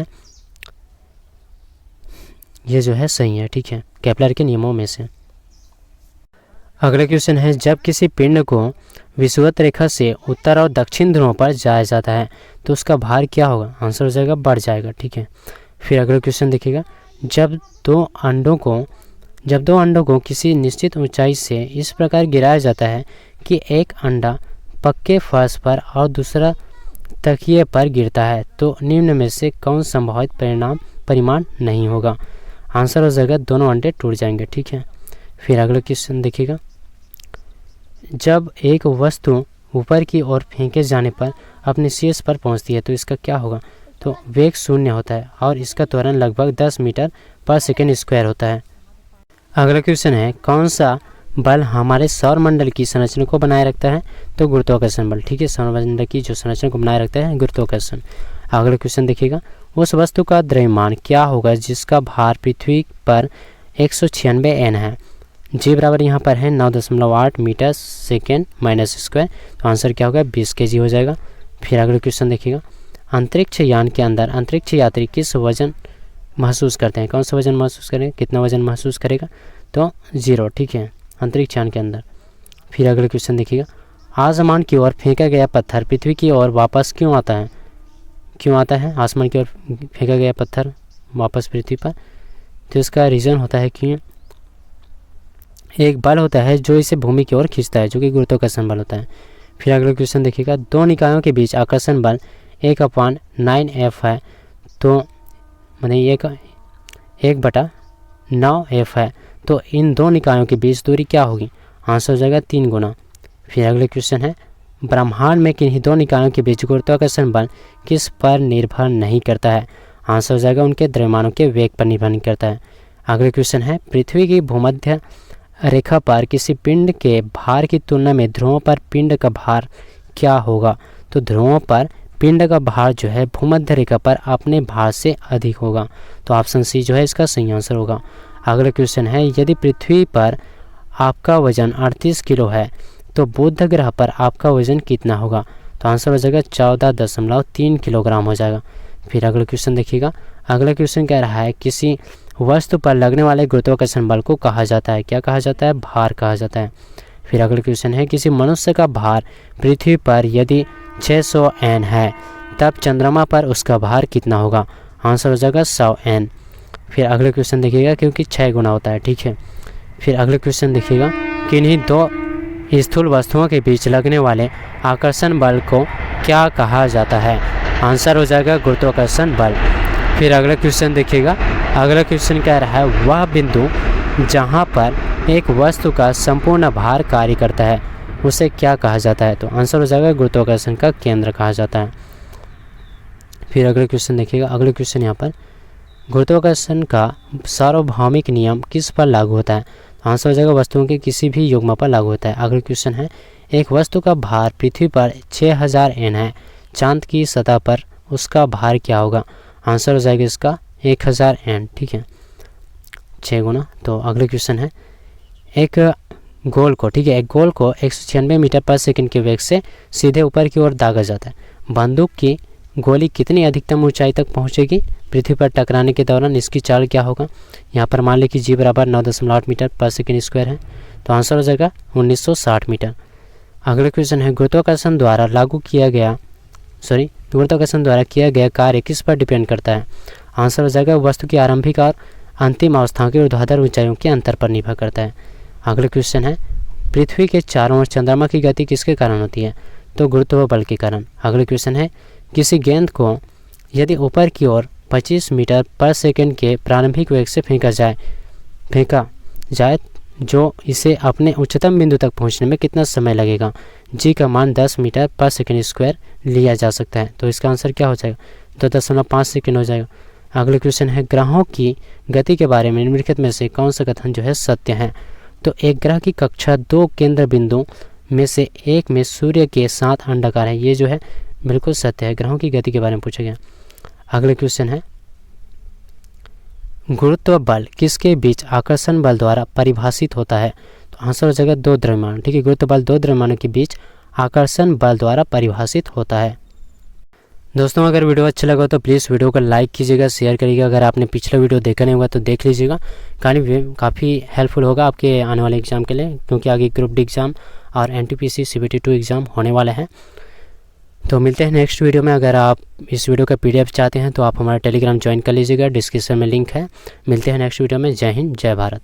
है सही है, ठीक है, केपलर के नियमों में से। अगला क्वेश्चन है, जब किसी पिंड को विषुवत रेखा से उत्तर और दक्षिण ध्रुवों पर जाया जाता है तो उसका भार क्या होगा? आंसर हो जाएगा बढ़ जाएगा, ठीक है। फिर अगला क्वेश्चन देखिएगा, जब दो अंडों को किसी निश्चित ऊंचाई से इस प्रकार गिराया जाता है कि एक अंडा पक्के फर्श पर और दूसरा तकिए पर गिरता है तो निम्न में से कौन संभावित परिमाण नहीं होगा? आंसर हो जाएगा दोनों अंडे टूट जाएंगे, ठीक है। फिर अगला क्वेश्चन देखिएगा, जब एक वस्तु ऊपर की ओर फेंके जाने पर अपने शीर्ष पर पहुंचती है तो इसका क्या होगा? तो वेग 0 होता है और इसका त्वरण लगभग 10 मीटर पर सेकेंड स्क्वायर होता है। अगला क्वेश्चन है, कौन सा बल हमारे सौरमंडल की संरचना को बनाए रखता है? तो गुरुत्वाकर्षण बल, ठीक है, सौरमंडल की जो संरचना को बनाए रखता है गुरुत्वाकर्षण। अगला क्वेश्चन देखिएगा, उस वस्तु का द्रव्यमान क्या होगा जिसका भार पृथ्वी पर 196 N है? जी बराबर यहाँ पर है 9.8 मीटर सेकेंड माइनस स्क्वायर, तो आंसर क्या होगा 20 kg हो जाएगा। फिर अगला क्वेश्चन देखिएगा, अंतरिक्ष यान के अंदर अंतरिक्ष यात्री किस वजन महसूस करते हैं? कौन सा वजन महसूस करेंगे, कितना वजन महसूस करेगा? तो 0, ठीक है, अंतरिक्ष यान के अंदर। फिर अगला क्वेश्चन देखिएगा, आसमान की ओर फेंका गया पत्थर पृथ्वी की ओर वापस क्यों आता है? आसमान की ओर फेंका गया पत्थर वापस पृथ्वी पर? तो इसका रीज़न होता है कि एक बल होता है जो इसे भूमि की ओर खींचता है, जो कि गुरुत्वाकर्षण बल होता है। फिर अगला क्वेश्चन देखिएगा, दो निकायों के बीच आकर्षण बल 1/9F है, तो मतलब 1/9F है, तो इन दो निकायों के बीच दूरी क्या होगी? आंसर हो जाएगा 3 गुना। फिर अगले क्वेश्चन है, ब्रह्मांड में किन्हीं दो निकायों के बीच गुरुत्वाकर्षण बल किस पर निर्भर नहीं करता है? आंसर हो जाएगा उनके द्रव्यमानों के वेग पर निर्भर नहीं करता है। अगले क्वेश्चन है, पृथ्वी की भूमध्य रेखा पर किसी पिंड के भार की तुलना में ध्रुवों पर पिंड का भार क्या होगा? तो ध्रुवों पर पिंड का भार जो है भूमध्य रेखा पर अपने भार से अधिक होगा, तो ऑप्शन सी जो है इसका सही आंसर होगा। अगला क्वेश्चन है, यदि पृथ्वी पर आपका वजन 38 किलो है तो बुध ग्रह पर आपका वजन कितना होगा? तो आंसर हो जाएगा 14.3 किलोग्राम हो जाएगा। फिर अगला क्वेश्चन देखिएगा, अगला क्वेश्चन कह रहा है, किसी वस्तु पर लगने वाले गुरुत्वाकर्षण बल को कहा जाता है? क्या कहा जाता है? भार कहा जाता है। फिर अगला क्वेश्चन है, किसी मनुष्य का भार पृथ्वी पर यदि 600 N है तब चंद्रमा पर उसका भार कितना होगा? आंसर हो जाएगा 100 N। फिर अगले क्वेश्चन देखिएगा, क्योंकि 6 गुना होता है, ठीक है। फिर अगले क्वेश्चन देखिएगा, किन्हीं दो स्थूल वस्तुओं के बीच लगने वाले आकर्षण बल को क्या कहा जाता है? आंसर हो जाएगा गुरुत्वाकर्षण बल। फिर अगला क्वेश्चन देखिएगा। अगला क्वेश्चन कह रहा है वह बिंदु जहाँ पर एक वस्तु का संपूर्ण भार कार्य करता है उसे क्या कहा जाता है? तो आंसर हो जाएगा गुरुत्वाकर्षण का केंद्र कहा जाता है। फिर अगला क्वेश्चन देखिएगा। अगले क्वेश्चन यहाँ पर गुरुत्वाकर्षण का सार्वभौमिक नियम किस पर लागू होता है? आंसर हो जाएगा वस्तुओं के किसी भी युग्म पर लागू होता है। अगला क्वेश्चन है एक वस्तु का भार पृथ्वी पर 6000 N है, चांद की सतह पर उसका भार क्या होगा? आंसर हो जाएगा इसका 1000 N। ठीक है, 6 गुना। तो अगले क्वेश्चन है एक गोल को 196 मीटर पर सेकंड के वेग से सीधे ऊपर की ओर दागा जाता है। बंदूक की गोली कितनी अधिकतम ऊंचाई तक पहुंचेगी पृथ्वी पर टकराने के दौरान? इसकी चाल क्या होगा? यहाँ पर मान लें कि जी बराबर 9.8 मीटर पर सेकंड स्क्वायर है, तो आंसर हो जाएगा 1960 मीटर। अगला क्वेश्चन है गुरुत्वाकर्षण द्वारा किया गया कार्य किस पर डिपेंड करता है? आंसर हो जाएगा वस्तु की आरंभिक और अंतिम अवस्थाओं की ऊर्ध्वाधर ऊंचाइयों के अंतर पर निर्भर करता है। अगला क्वेश्चन है पृथ्वी के चारों ओर चंद्रमा की गति किसके कारण होती है? तो गुरुत्व बल के कारण। अगला क्वेश्चन है किसी गेंद को यदि ऊपर की ओर 25 मीटर पर सेकंड के प्रारंभिक वेग से फेंका जाए जो इसे अपने उच्चतम बिंदु तक पहुंचने में कितना समय लगेगा? जी का मान 10 मीटर पर सेकंड स्क्वायर लिया जा सकता है, तो इसका आंसर क्या हो जाएगा? तो 10.5 सेकंड हो जाएगा। अगले क्वेश्चन है ग्रहों की गति के बारे में निम्नलिखित में से कौन सा कथन जो है सत्य है? तो एक ग्रह की कक्षा 2 केंद्र बिंदु में से एक में सूर्य के साथ अंडाकार है, ये जो है बिल्कुल सत्य है। ग्रहों की गति के बारे में पूछा गया। अगले क्वेश्चन है गुरुत्व बल किसके बीच आकर्षण बल द्वारा परिभाषित होता है? तो आंसर हो जाएगा 2 द्रव्यमानों। ठीक है, गुरुत्व बल 2 द्रव्यमानों के बीच आकर्षण बल द्वारा परिभाषित होता है। दोस्तों अगर वीडियो अच्छा लगा तो प्लीज़ वीडियो को लाइक कीजिएगा, शेयर करिएगा। अगर आपने पिछला वीडियो देखा नहीं होगा तो देख लीजिएगा, काफ़ी हेल्पफुल होगा आपके आने वाले एग्जाम के लिए, क्योंकि आगे ग्रुप डी एग्ज़ाम और NTPC CBT 2 एग्ज़ाम होने वाले हैं। तो मिलते हैं नेक्स्ट वीडियो में। अगर आप इस वीडियो का PDF चाहते हैं तो आप हमारा टेलीग्राम ज्वाइन कर लीजिएगा, डिस्क्रिप्शन में लिंक है। मिलते हैं नेक्स्ट वीडियो में। जय हिंद, जय भारत।